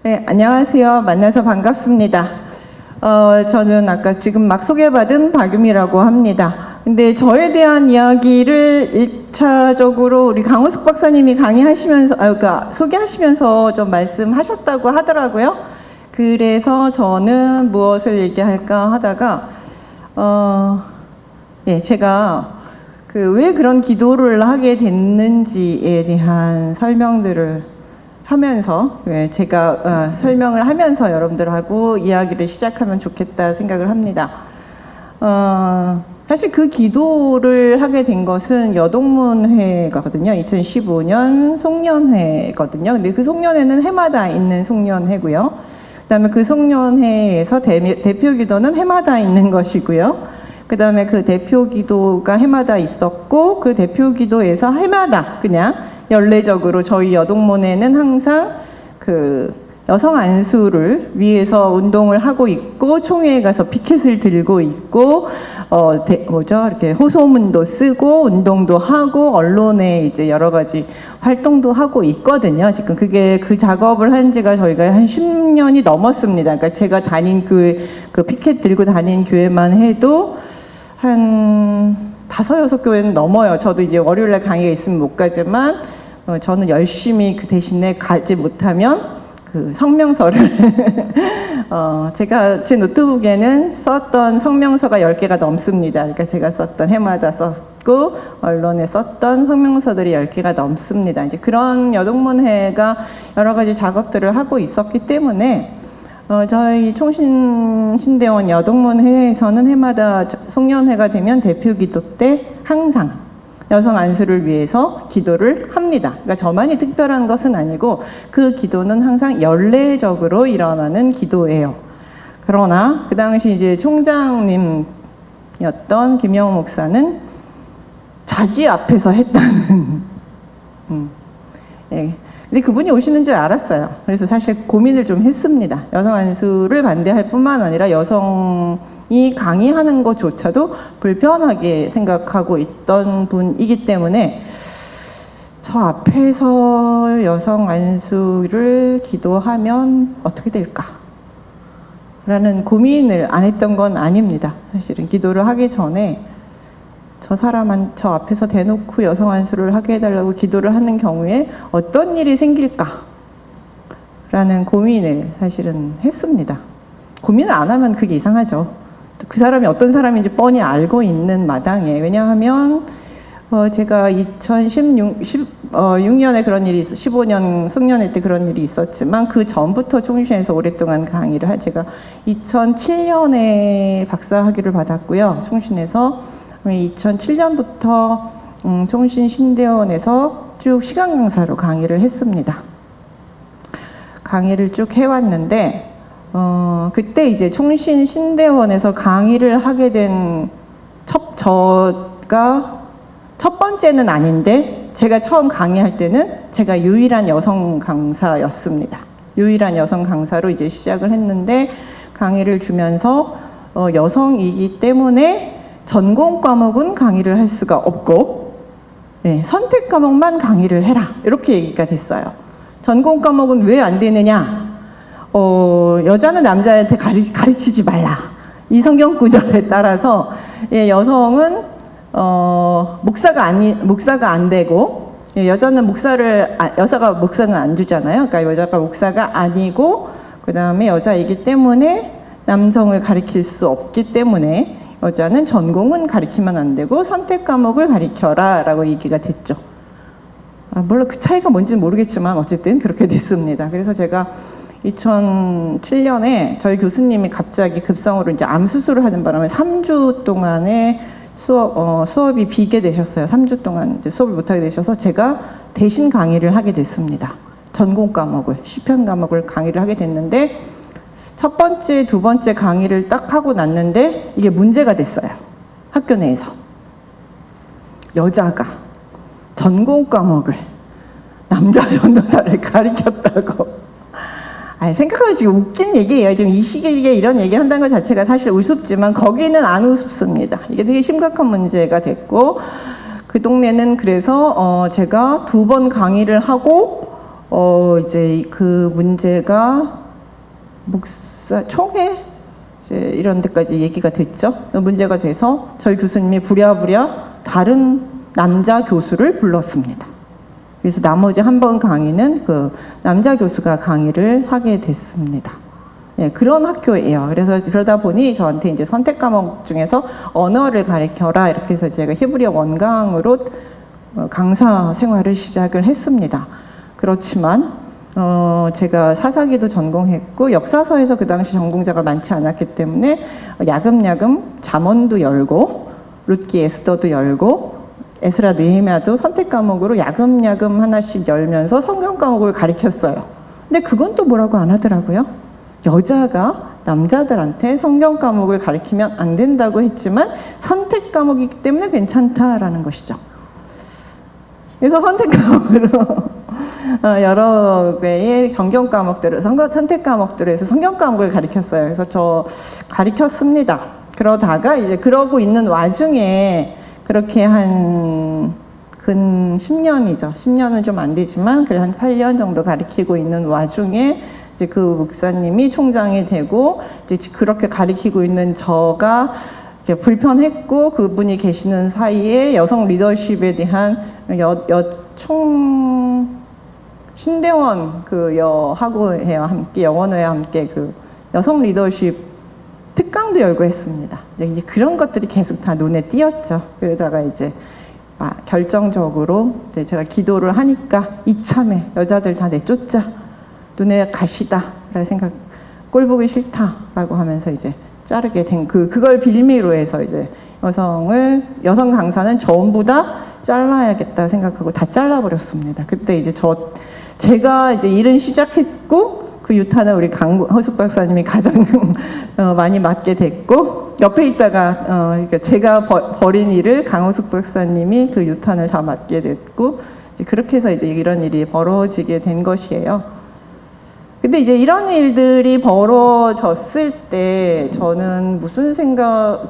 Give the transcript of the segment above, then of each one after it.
네, 안녕하세요. 만나서 반갑습니다. 저는 아까 지금 막 소개받은 박유미라고 합니다. 근데 저에 대한 이야기를 1차적으로 우리 강호숙 박사님이 강의하시면서, 그러니까 소개하시면서 좀 말씀하셨다고 하더라고요. 그래서 저는 무엇을 얘기할까 하다가, 제가 왜 그런 기도를 하게 됐는지에 대한 설명들을 하면서 제가 설명을 하면서 여러분들하고 이야기를 시작하면 좋겠다 생각을 합니다. 사실 그 기도를 하게 된 것은 여동문회거든요. 2015년 송년회거든요. 근데 그 송년회는 해마다 있는 송년회고요. 그다음에 그 송년회에서 대표 기도는 해마다 있는 것이고요. 그다음에 그 대표 기도가 해마다 있었고 그 대표 기도에서 해마다 그냥 연례적으로 저희 여동문회는 항상 그 여성 안수를 위해서 운동을 하고 있고 총회에 가서 피켓을 들고 있고 이렇게 호소문도 쓰고 운동도 하고 언론에 이제 여러 가지 활동도 하고 있거든요. 지금 그 작업을 한 지가 저희가 한 10년이 넘었습니다. 그러니까 제가 다닌 교회, 그 피켓 들고 다닌 교회만 해도 한 5-6교회는 넘어요. 저도 이제 월요일날 강의가 있으면 못 가지만 저는 열심히 그 대신에 가지 못하면 그 성명서를 제가 제 노트북에는 썼던 성명서가 10개가 넘습니다. 그러니까 제가 썼던 해마다 썼고 언론에 썼던 성명서들이 10개가 넘습니다. 이제 그런 여동문회가 여러 가지 작업들을 하고 있었기 때문에 저희 총신대원 여동문회에서는 해마다 송년회가 되면 대표 기도 때 항상 여성 안수를 위해서 기도를 합니다. 그러니까 저만이 특별한 것은 아니고 그 기도는 항상 연례적으로 일어나는 기도예요. 그러나 그 당시 이제 총장님이었던 김영호 목사는 자기 앞에서 했다는 근데 그분이 오시는 줄 알았어요. 그래서 사실 고민을 좀 했습니다. 여성 안수를 반대할 뿐만 아니라 여성이 강의하는 것조차도 불편하게 생각하고 있던 분이기 때문에 저 앞에서 여성 안수를 기도하면 어떻게 될까? 라는 고민을 안 했던 건 아닙니다. 사실은 기도를 하기 전에 저 앞에서 대놓고 여성 안수를 하게 해달라고 기도를 하는 경우에 어떤 일이 생길까? 라는 고민을 사실은 했습니다. 고민을 안 하면 그게 이상하죠. 그 사람이 어떤 사람인지 뻔히 알고 있는 마당에. 왜냐하면 제가 2016년에 그런 일이 15년 송년회 때 그런 일이 있었지만 그 전부터 총신에서 오랫동안 강의를 제가 2007년에 박사학위를 받았고요. 총신에서 2007년부터 총신신대원에서 쭉 시간 강사로 강의를 했습니다. 강의를 쭉 해왔는데 그때 이제 총신신대원에서 강의를 하게 된 저가 첫 번째는 아닌데 제가 처음 강의할 때는 제가 유일한 여성 강사였습니다. 유일한 여성 강사로 이제 시작을 했는데 강의를 주면서 여성이기 때문에 전공 과목은 강의를 할 수가 없고 선택 과목만 강의를 해라 이렇게 얘기가 됐어요. 전공 과목은 왜 안 되느냐? 여자는 남자한테 가르치지 말라. 이 성경 구절에 따라서 여성은 목사가 안 되고 여자가 목사는 안 주잖아요. 그러니까 여자가 목사가 아니고 그 다음에 여자이기 때문에 남성을 가르칠 수 없기 때문에 여자는 전공은 가르치면 안 되고 선택 과목을 가르쳐라 라고 얘기가 됐죠. 물론 그 차이가 뭔지는 모르겠지만 어쨌든 그렇게 됐습니다. 그래서 제가 2007년에 저희 교수님이 갑자기 급성으로 이제 암 수술을 하는 바람에 3주 동안의 수업이 비게 되셨어요. 3주 동안 이제 수업을 못하게 되셔서 제가 대신 강의를 하게 됐습니다. 전공 과목을, 시편 과목을 강의를 하게 됐는데 첫 번째, 두 번째 강의를 딱 하고 났는데 이게 문제가 됐어요. 학교 내에서. 여자가 전공 과목을 남자 전도사를 가르쳤다고. 생각하면 지금 웃긴 얘기예요. 지금 이 시기에 이런 얘기를 한다는 것 자체가 사실 우습지만 거기는 안 우습습니다. 이게 되게 심각한 문제가 됐고 그 동네는 그래서 제가 2번 강의를 하고 이제 그 문제가 목사 총회 이제 이런 데까지 얘기가 됐죠. 문제가 돼서 저희 교수님이 부랴부랴 다른 남자 교수를 불렀습니다. 그래서 나머지 한 번 강의는 그 남자 교수가 강의를 하게 됐습니다. 예, 그런 학교예요. 그래서 그러다 보니 저한테 이제 선택 과목 중에서 언어를 가르쳐라 이렇게 해서 제가 히브리어 원강으로 강사 생활을 시작을 했습니다. 그렇지만 제가 사사기도 전공했고 역사서에서 그 당시 전공자가 많지 않았기 때문에 야금야금 잠언도 열고 룻기 에스더도 열고 에스라 느헤미야도 선택 과목으로 야금야금 하나씩 열면서 성경 과목을 가르쳤어요. 근데 그건 또 뭐라고 안 하더라고요. 여자가 남자들한테 성경 과목을 가르치면 안 된다고 했지만 선택 과목이기 때문에 괜찮다라는 것이죠. 그래서 선택 과목으로 여러 개의 성경 과목들을 선택 과목들에서 성경 과목을 가르쳤어요. 그래서 저 가르쳤습니다. 그러다가 이제 그러고 있는 와중에 그렇게 근 10년이죠. 10년은 좀 안 되지만 그래 한 8년 정도 가르치고 있는 와중에 이제 그 목사님이 총장이 되고 이제 그렇게 가르치고 있는 저가 불편했고 그분이 계시는 사이에 여성 리더십에 대한 신대원 그 여하고회와 함께 영원회와 함께 그 여성 리더십 특강도 열고 했습니다. 이제 그런 것들이 계속 다 눈에 띄었죠. 그러다가 이제 결정적으로 이제 제가 기도를 하니까 이참에 여자들 다 내쫓자. 눈에 가시다. 라는 생각, 꼴 보기 싫다라고 하면서 이제 자르게 된 그걸 빌미로 해서 이제 여성 강사는 전부 다 잘라야겠다 생각하고 다 잘라버렸습니다. 그때 이제 제가 이제 일은 시작했고 그 유탄을 우리 강호숙 박사님이 가장 많이 맡게 됐고 옆에 있다가 그러니까 제가 벌인 일을 강호숙 박사님이 그 유탄을 다 맡게 됐고 이제 그렇게 해서 이제 이런 일이 벌어지게 된 것이에요. 근데 이제 이런 일들이 벌어졌을 때 저는 무슨 그러니까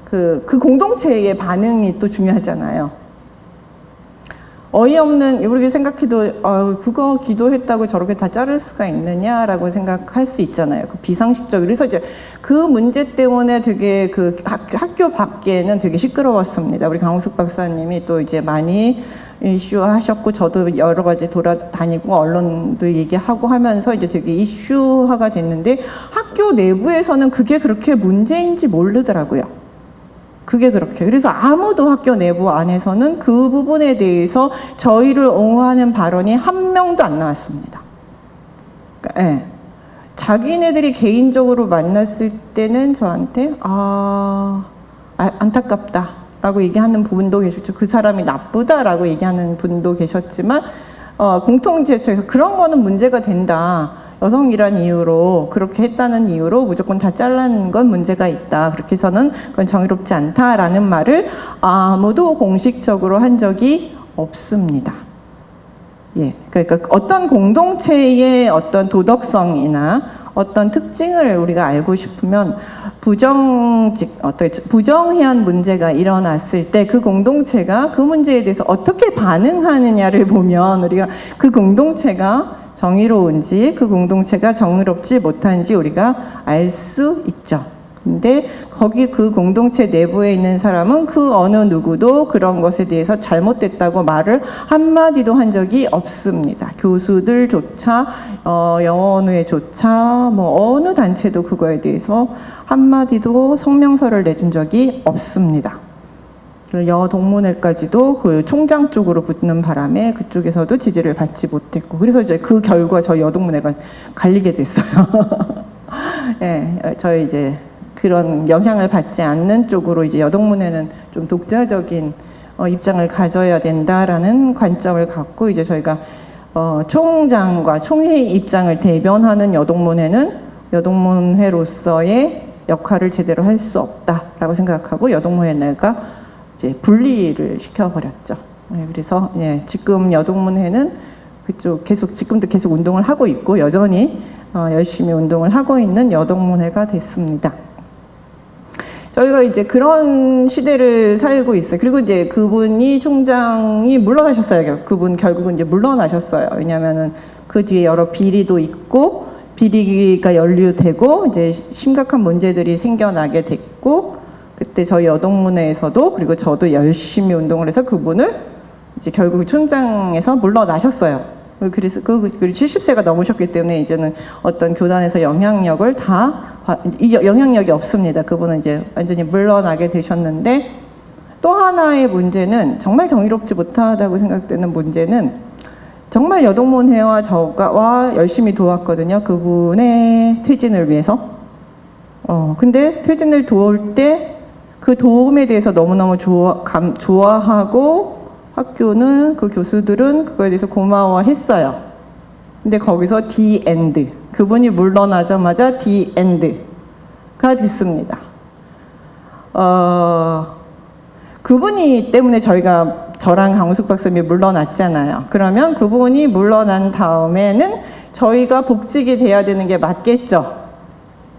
그 공동체의 반응이 또 중요하잖아요. 어이없는, 우리가 생각해도, 그거 기도했다고 저렇게 다 자를 수가 있느냐라고 생각할 수 있잖아요. 그 비상식적. 그래서 이제 그 문제 때문에 되게 그 학교 밖에는 되게 시끄러웠습니다. 우리 강우숙 박사님이 또 이제 많이 이슈하셨고, 저도 여러 가지 돌아다니고, 언론도 얘기하고 하면서 이제 되게 이슈화가 됐는데, 학교 내부에서는 그게 그렇게 문제인지 모르더라고요. 그게 그렇게. 그래서 아무도 학교 내부 안에서는 그 부분에 대해서 저희를 옹호하는 발언이 한 명도 안 나왔습니다. 그러니까, 예. 자기네들이 개인적으로 만났을 때는 저한테 안타깝다 라고 얘기하는 분도 계셨죠. 그 사람이 나쁘다라고 얘기하는 분도 계셨지만 공통지에서 그런 거는 문제가 된다. 여성이란 이유로 그렇게 했다는 이유로 무조건 다 잘라는 건 문제가 있다. 그렇게 해서는 그건 정의롭지 않다라는 말을 아무도 공식적으로 한 적이 없습니다. 예, 그러니까 어떤 공동체의 어떤 도덕성이나 어떤 특징을 우리가 알고 싶으면 부정해한 문제가 일어났을 때 그 공동체가 그 문제에 대해서 어떻게 반응하느냐를 보면 우리가 그 공동체가 정의로운지 그 공동체가 정의롭지 못한지 우리가 알 수 있죠. 근데 거기 그 공동체 내부에 있는 사람은 그 어느 누구도 그런 것에 대해서 잘못됐다고 말을 한마디도 한 적이 없습니다. 교수들조차 영어원회조차 뭐 어느 단체도 그거에 대해서 한마디도 성명서를 내준 적이 없습니다. 여동문회까지도 그 총장 쪽으로 붙는 바람에 그쪽에서도 지지를 받지 못했고, 그래서 이제 그 결과 저희 여동문회가 갈리게 됐어요. 예, 저희 이제 그런 영향을 받지 않는 쪽으로 이제 여동문회는 좀 독자적인 입장을 가져야 된다라는 관점을 갖고 이제 저희가 총장과 총회 입장을 대변하는 여동문회는 여동문회로서의 역할을 제대로 할 수 없다라고 생각하고 여동문회가 이제 분리를 시켜버렸죠. 네, 그래서 예, 지금 여동문회는 그쪽 지금도 계속 운동을 하고 있고 여전히 열심히 운동을 하고 있는 여동문회가 됐습니다. 저희가 이제 그런 시대를 살고 있어요. 그리고 이제 그분이 총장이 물러나셨어요. 그분 결국은 이제 물러나셨어요. 왜냐면은 그 뒤에 여러 비리도 있고, 비리가 연루되고, 이제 심각한 문제들이 생겨나게 됐고, 그때 저희 여동문회에서도, 그리고 저도 열심히 운동을 해서 그분을 이제 결국 총장에서 물러나셨어요. 그래서 그리고 70세가 넘으셨기 때문에 이제는 어떤 교단에서 영향력을 영향력이 없습니다. 그분은 이제 완전히 물러나게 되셨는데, 또 하나의 문제는, 정말 정의롭지 못하다고 생각되는 문제는, 정말 여동문회와 저와 열심히 도왔거든요. 그분의 퇴진을 위해서. 근데 퇴진을 도울 때 그 도움에 대해서 너무너무 좋아하고, 학교는, 그 교수들은 그거에 대해서 고마워했어요. 근데 거기서 the end. 그분이 물러나자마자 the end가 됐습니다. 그분이 때문에 저랑 강우숙 박사님이 물러났잖아요. 그러면 그분이 물러난 다음에는 저희가 복직이 돼야 되는 게 맞겠죠.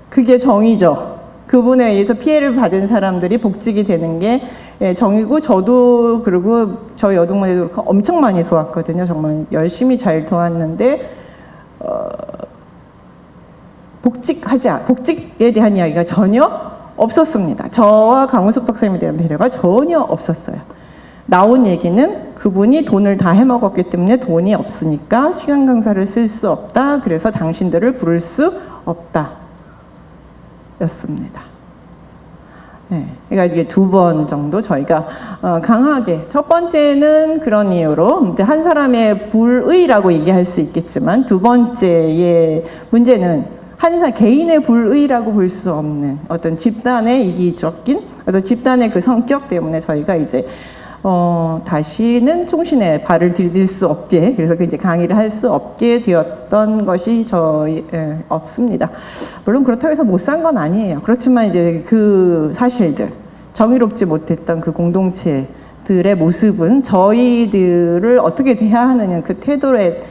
그게 정의죠. 그분에 의해서 피해를 받은 사람들이 복직이 되는 게 정이고, 저도 그리고 저희 여동문회도 엄청 많이 도왔거든요. 정말 열심히 잘 도왔는데 복직에 대한 이야기가 전혀 없었습니다. 저와 강우숙 박사님에 대한 배려가 전혀 없었어요. 나온 얘기는 그분이 돈을 다 해먹었기 때문에 돈이 없으니까 시간 강사를 쓸 수 없다. 그래서 당신들을 부를 수 없다. 였습니다. 네, 그러니까 이게 2번 정도 저희가 강하게, 첫 번째는 그런 이유로 이제 한 사람의 불의라고 얘기할 수 있겠지만, 두 번째의 문제는 개인의 불의라고 볼 수 없는 어떤 집단의 이기적인 어떤 집단의 그 성격 때문에 저희가 이제 다시는 총신에 발을 디딜 수 없게, 그래서 이제 강의를 할 수 없게 되었던 것이 없습니다. 물론 그렇다고 해서 못 산 건 아니에요. 그렇지만 이제 그 사실들, 정의롭지 못했던 그 공동체들의 모습은 저희들을 어떻게 대하느냐, 그 태도를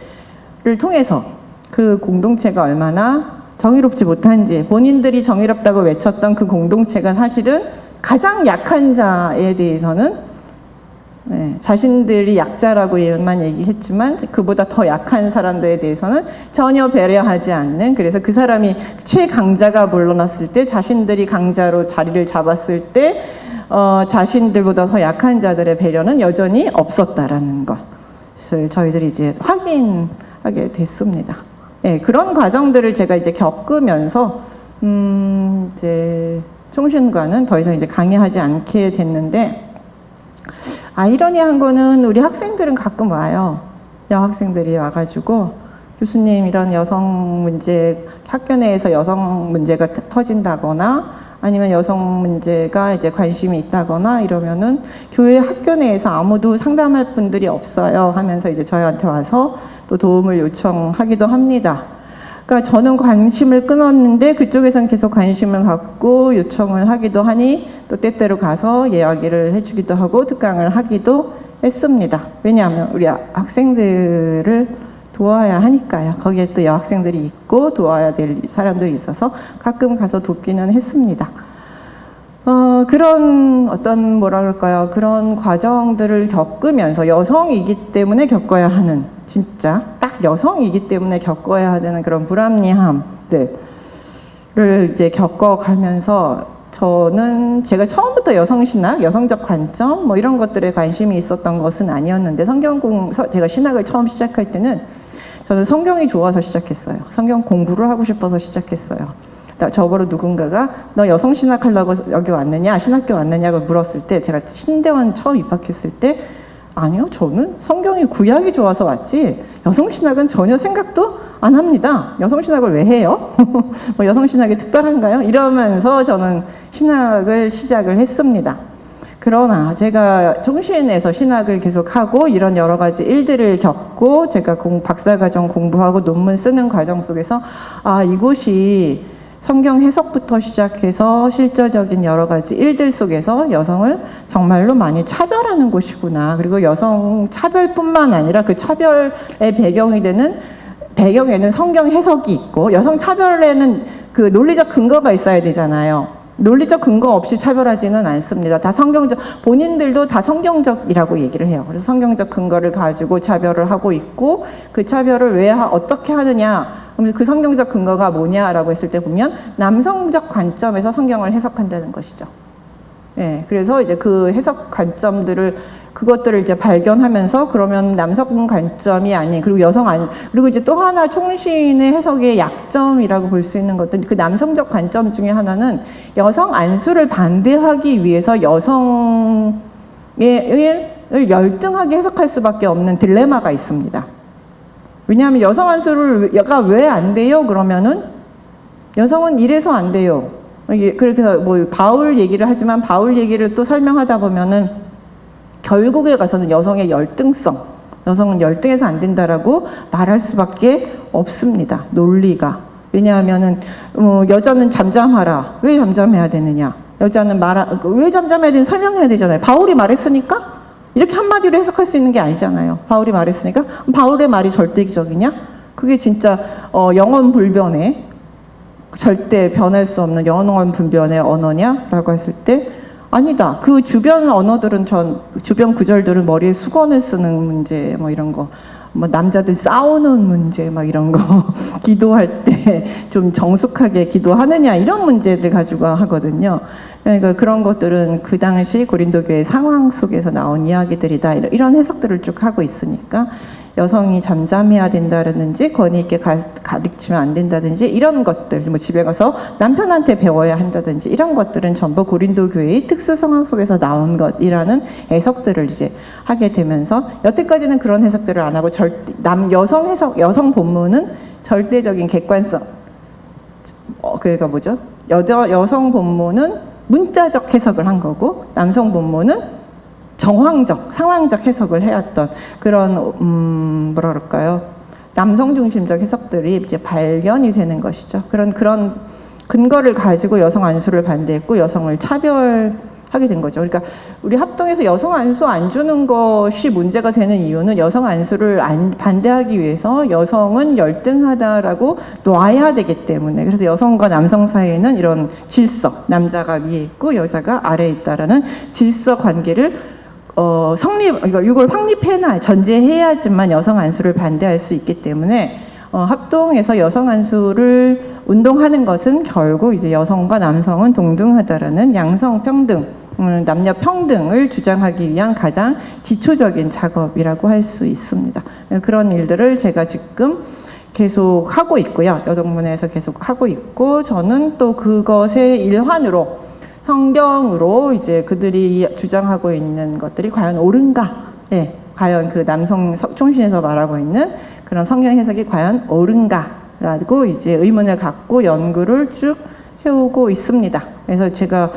통해서 그 공동체가 얼마나 정의롭지 못한지, 본인들이 정의롭다고 외쳤던 그 공동체가 사실은 가장 약한 자에 대해서는 자신들이 약자라고만 얘기했지만 그보다 더 약한 사람들에 대해서는 전혀 배려하지 않는, 그래서 그 사람이 최강자가 물러났을 때, 자신들이 강자로 자리를 잡았을 때 자신들보다 더 약한 자들의 배려는 여전히 없었다라는 것을 저희들이 이제 확인하게 됐습니다. 그런 과정들을 제가 이제 겪으면서 이제 총신과는 더 이상 이제 강의하지 않게 됐는데, 아이러니한 거는 우리 학생들은 가끔 와요. 여학생들이 와가지고, 교수님 이런 여성 문제, 학교 내에서 여성 문제가 터진다거나 아니면 여성 문제가 이제 관심이 있다거나 이러면은 교회 학교 내에서 아무도 상담할 분들이 없어요 하면서 이제 저희한테 와서 또 도움을 요청하기도 합니다. 그러니까 저는 관심을 끊었는데 그쪽에서는 계속 관심을 갖고 요청을 하기도 하니 또 때때로 가서 이야기를 해주기도 하고 특강을 하기도 했습니다. 왜냐하면 우리 학생들을 도와야 하니까요. 거기에 또 여학생들이 있고 도와야 될 사람들이 있어서 가끔 가서 돕기는 했습니다. 그런 어떤 뭐라 그럴까요? 그런 과정들을 겪으면서 여성이기 때문에 겪어야 하는, 진짜 딱 여성이기 때문에 겪어야 하는 그런 불합리함들을 이제 겪어가면서 저는 제가 처음부터 여성신학, 여성적 관점 뭐 이런 것들에 관심이 있었던 것은 아니었는데 제가 신학을 처음 시작할 때는 저는 성경이 좋아서 시작했어요. 성경 공부를 하고 싶어서 시작했어요. 저보러 누군가가 너 여성신학 하려고 여기 왔느냐, 신학교 왔느냐고 물었을 때 제가 신대원 처음 입학했을 때 아니요, 저는 성경이 구약이 좋아서 왔지 여성신학은 전혀 생각도 안 합니다. 여성신학을 왜 해요? 뭐 여성신학이 특별한가요? 이러면서 저는 신학을 시작을 했습니다. 그러나 제가 총신에서 신학을 계속하고 이런 여러 가지 일들을 겪고 제가 박사과정 공부하고 논문 쓰는 과정 속에서 이곳이 성경 해석부터 시작해서 실제적인 여러 가지 일들 속에서 여성을 정말로 많이 차별하는 곳이구나. 그리고 여성 차별뿐만 아니라 그 차별의 배경에는 성경 해석이 있고 여성 차별에는 그 논리적 근거가 있어야 되잖아요. 논리적 근거 없이 차별하지는 않습니다. 다 성경적, 본인들도 다 성경적이라고 얘기를 해요. 그래서 성경적 근거를 가지고 차별을 하고 있고, 그 차별을 왜 어떻게 하느냐, 그럼 그 성경적 근거가 뭐냐라고 했을 때 보면 남성적 관점에서 성경을 해석한다는 것이죠. 예, 그래서 이제 그 해석 관점들을 그것들을 이제 발견하면서 그러면 남성 관점이 아닌, 그리고 그리고 이제 또 하나 총신의 해석의 약점이라고 볼 수 있는 것도 그 남성적 관점 중에 하나는 여성 안수를 반대하기 위해서 여성을 열등하게 해석할 수밖에 없는 딜레마가 있습니다. 왜냐하면 여성 안수가 왜 안 돼요? 그러면은 여성은 이래서 안 돼요. 그래서 뭐 바울 얘기를 하지만 바울 얘기를 또 설명하다 보면은 결국에 가서는 여성의 열등성, 여성은 열등해서 안 된다라고 말할 수밖에 없습니다. 논리가. 왜냐하면은 여자는 잠잠하라. 왜 잠잠해야 되느냐? 여자는 왜 잠잠해야 되는지 설명해야 되잖아요. 바울이 말했으니까? 이렇게 한마디로 해석할 수 있는 게 아니잖아요. 바울이 말했으니까? 바울의 말이 절대적이냐? 그게 진짜 영원 불변의, 절대 변할 수 없는 영원 불변의 언어냐라고 했을 때 아니다. 그 주변 언어들은 주변 구절들은 머리에 수건을 쓰는 문제, 뭐 이런 거, 뭐 남자들 싸우는 문제, 막 이런 거, 기도할 때 좀 정숙하게 기도하느냐, 이런 문제들 가지고 하거든요. 그러니까 그런 것들은 그 당시 고린도 교회 상황 속에서 나온 이야기들이다. 이런 해석들을 쭉 하고 있으니까 여성이 잠잠해야 된다든지 권위 있게 가르치면 안 된다든지 이런 것들, 뭐 집에 가서 남편한테 배워야 한다든지 이런 것들은 전부 고린도 교회의 특수 상황 속에서 나온 것이라는 해석들을 이제 하게 되면서 여태까지는 그런 해석들을 안 하고 여성 본문은 절대적인 객관성, 그러니까 뭐죠? 여성 본문은 문자적 해석을 한 거고 남성 본문은 정황적, 상황적 해석을 해왔던 그런 뭐라 그럴까요? 남성 중심적 해석들이 이제 발견이 되는 것이죠. 그런 근거를 가지고 여성 안수를 반대했고 여성을 차별하게 된 거죠. 그러니까 우리 합동에서 여성 안수 안 주는 것이 문제가 되는 이유는 여성 안수를 반대하기 위해서 여성은 열등하다라고 놔야 되기 때문에, 그래서 여성과 남성 사이에는 이런 질서, 남자가 위에 있고 여자가 아래에 있다라는 질서 관계를 이걸 전제해야지만 여성 안수를 반대할 수 있기 때문에 합동에서 여성 안수를 운동하는 것은 결국 이제 여성과 남성은 동등하다라는 양성 평등, 남녀 평등을 주장하기 위한 가장 기초적인 작업이라고 할 수 있습니다. 그런 일들을 제가 지금 계속 하고 있고요. 여동문회에서 계속 하고 있고, 저는 또 그것의 일환으로 성경으로 이제 그들이 주장하고 있는 것들이 과연 옳은가? 예, 과연 그 남성 총신에서 말하고 있는 그런 성경 해석이 과연 옳은가라고 이제 의문을 갖고 연구를 쭉 해오고 있습니다. 그래서 제가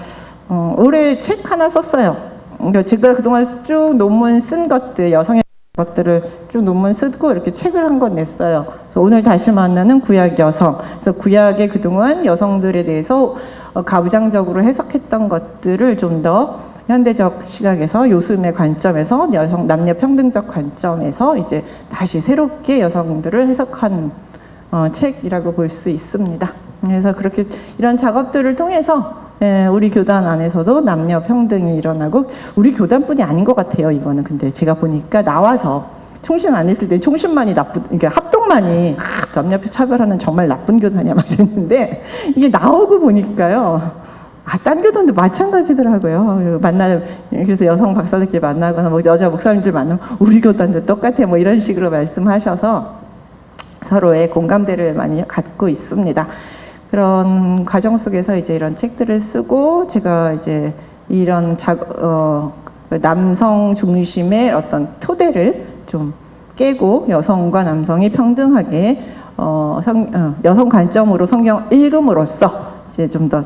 올해 책 하나 썼어요. 그러니까 제가 그동안 쭉 논문 쓴 것들, 여성의 것들을 쭉 논문 쓰고 이렇게 책을 한 권 냈어요. 그래서 오늘 다시 만나는 구약 여성. 그래서 구약의 그동안 여성들에 대해서 가부장적으로 해석했던 것들을 좀 더 현대적 시각에서 요즘의 관점에서 남녀 평등적 관점에서 이제 다시 새롭게 여성들을 해석한 책이라고 볼 수 있습니다. 그래서 그렇게 이런 작업들을 통해서 우리 교단 안에서도 남녀 평등이 일어나고, 우리 교단뿐이 아닌 것 같아요. 이거는 근데 제가 보니까 나와서 총신 안 했을 때 총신만이 그러니까 합동만이 남녀 차별하는 정말 나쁜 교단이야 막 이랬는데, 이게 나오고 보니까요. 딴 교단도 마찬가지더라고요. 그래서 여성 박사들끼리 만나거나 뭐 여자 목사님들 만나면 우리 교단도 똑같아 뭐 이런 식으로 말씀하셔서 서로의 공감대를 많이 갖고 있습니다. 그런 과정 속에서 이제 이런 책들을 쓰고, 제가 이제 이런 남성 중심의 어떤 토대를 좀 깨고 여성과 남성이 평등하게 여성 관점으로 성경 읽음으로써 이제 좀 더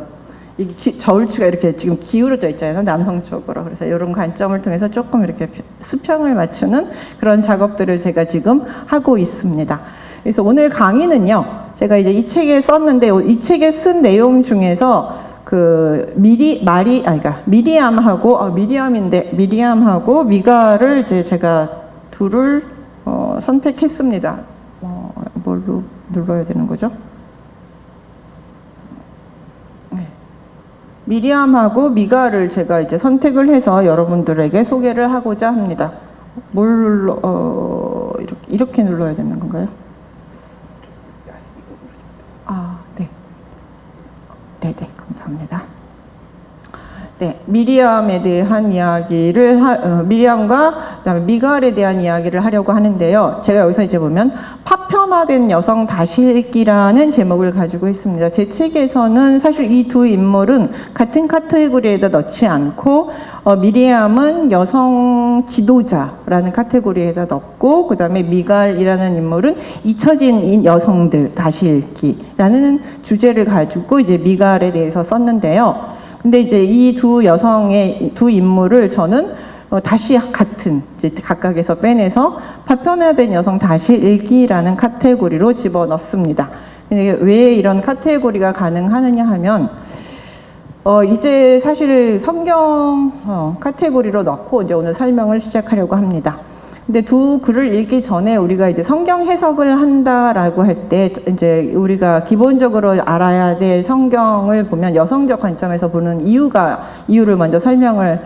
저울추가 이렇게 지금 기울어져 있잖아요, 남성 쪽으로. 그래서 이런 관점을 통해서 조금 이렇게 수평을 맞추는 그런 작업들을 제가 지금 하고 있습니다. 그래서 오늘 강의는요, 제가 이제 이 책에 썼는데, 이 책에 쓴 내용 중에서 미리암하고 미가를 이제 제가 둘을 선택했습니다. 뭘로 눌러야 되는 거죠? 네. 미리암하고 미가를 제가 이제 선택을 해서 여러분들에게 소개를 하고자 합니다. 이렇게 눌러야 되는 건가요? 네. 네네, 감사합니다. 네, 미리암에 대한 이야기를 미리암과 그다음에 미갈에 대한 이야기를 하려고 하는데요. 제가 여기서 이제 보면 파편화된 여성 다시 읽기라는 제목을 가지고 있습니다. 제 책에서는 사실 이 두 인물은 같은 카테고리에다 넣지 않고 미리암은 여성 지도자라는 카테고리에다 넣고 그다음에 미갈이라는 인물은 잊혀진 여성들 다시 읽기라는 주제를 가지고 이제 미갈에 대해서 썼는데요. 근데 이제 이 두 여성의 두 인물을 저는 다시 같은 이제 각각에서 빼내서 파편화된 여성 다시 읽기라는 카테고리로 집어넣습니다. 왜 이런 카테고리가 가능하느냐 하면 이제 사실 성경 카테고리로 넣고 이제 오늘 설명을 시작하려고 합니다. 근데 두 글을 읽기 전에 우리가 이제 성경 해석을 한다라고 할 때 이제 우리가 기본적으로 알아야 될 성경을 보면 여성적 관점에서 보는 이유를 먼저 설명을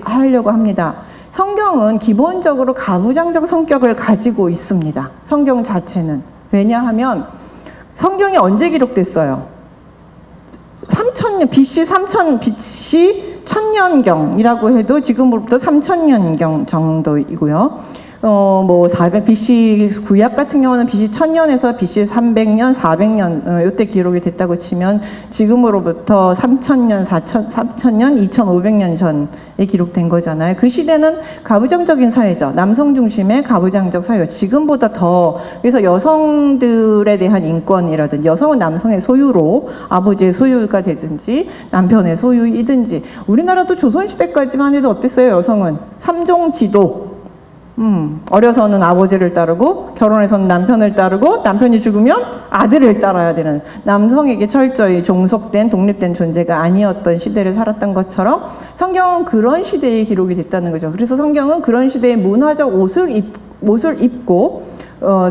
하려고 합니다. 성경은 기본적으로 가부장적 성격을 가지고 있습니다. 성경 자체는. 왜냐하면 성경이 언제 기록됐어요? 3000년, BC 1000년경이라고 해도 지금으로부터 3000년경 정도이고요. BC 구약 같은 경우는 BC 1000년에서 BC 300년, 400년 이때 기록이 됐다고 치면 지금으로부터 3000년, 3000년, 2500년 전에 기록된 거잖아요. 그 시대는 가부장적인 사회죠. 남성 중심의 가부장적 사회. 지금보다 더 그래서 여성들에 대한 인권이라든지 여성은 남성의 소유로 아버지의 소유가 되든지 남편의 소유이든지 우리나라도 조선시대까지만 해도 어땠어요? 여성은 삼종지도 어려서는 아버지를 따르고 결혼해서는 남편을 따르고 남편이 죽으면 아들을 따라야 되는 남성에게 철저히 종속된 독립된 존재가 아니었던 시대를 살았던 것처럼 성경은 그런 시대에 기록이 됐다는 거죠. 그래서 성경은 그런 시대의 문화적 옷을 입고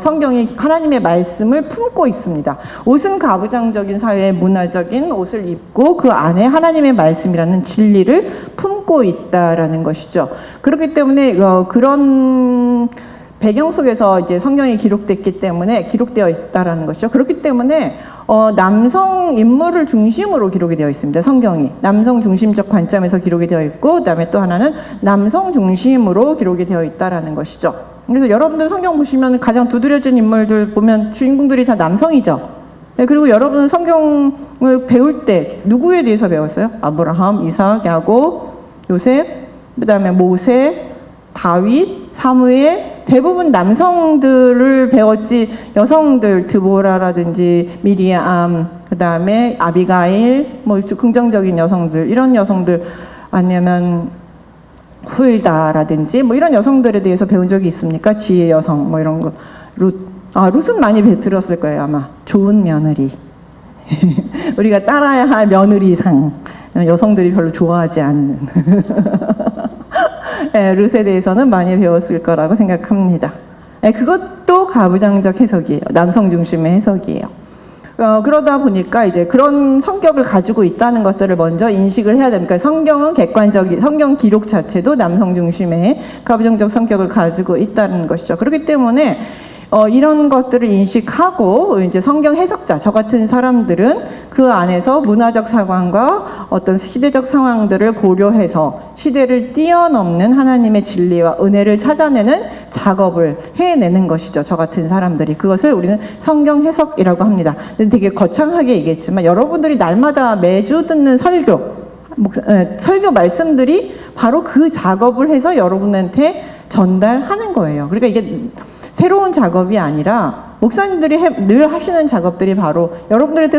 성경이 하나님의 말씀을 품고 있습니다. 옷은 가부장적인 사회의 문화적인 옷을 입고 그 안에 하나님의 말씀이라는 진리를 품고 있다라는 것이죠. 그렇기 때문에 그런 배경 속에서 이제 성경이 기록되어 있다라는 것이죠. 그렇기 때문에 남성 인물을 중심으로 기록이 되어 있습니다. 성경이 남성 중심적 관점에서 기록이 되어 있고 그다음에 또 하나는 남성 중심으로 기록이 되어 있다라는 것이죠. 그래서 여러분들 성경 보시면 가장 두드려진 인물들 보면 주인공들이 다 남성이죠. 네, 그리고 여러분은 성경을 배울 때 누구에 대해서 배웠어요? 아브라함, 이삭, 야곱, 요셉, 그다음에 모세, 다윗, 사무엘 대부분 남성들을 배웠지 여성들 드보라라든지 미리암 그다음에 아비가일 뭐 긍정적인 여성들 이런 여성들 아니면 훌다라든지 뭐 이런 여성들에 대해서 배운 적이 있습니까? 지혜 여성 뭐 이런 거. 룻은 많이 들었을 거예요 아마. 좋은 며느리. 우리가 따라야 할 며느리상. 여성들이 별로 좋아하지 않는. 네, 룻에 대해서는 많이 배웠을 거라고 생각합니다. 네, 그것도 가부장적 해석이에요. 남성 중심의 해석이에요. 그러다 보니까 이제 그런 성격을 가지고 있다는 것들을 먼저 인식을 해야 됩니다. 성경은 성경 기록 자체도 남성 중심의 가부장적 성격을 가지고 있다는 것이죠. 그렇기 때문에 이런 것들을 인식하고 이제 성경 해석자 저 같은 사람들은 그 안에서 문화적 상황과 어떤 시대적 상황들을 고려해서 시대를 뛰어넘는 하나님의 진리와 은혜를 찾아내는 작업을 해내는 것이죠. 저 같은 사람들이 그것을 우리는 성경 해석이라고 합니다. 근데 되게 거창하게 얘기했지만 여러분들이 날마다 매주 듣는 설교 말씀들이 바로 그 작업을 해서 여러분한테 전달하는 거예요. 그러니까 이게 새로운 작업이 아니라 목사님들이 늘 하시는 작업들이 바로 여러분들한테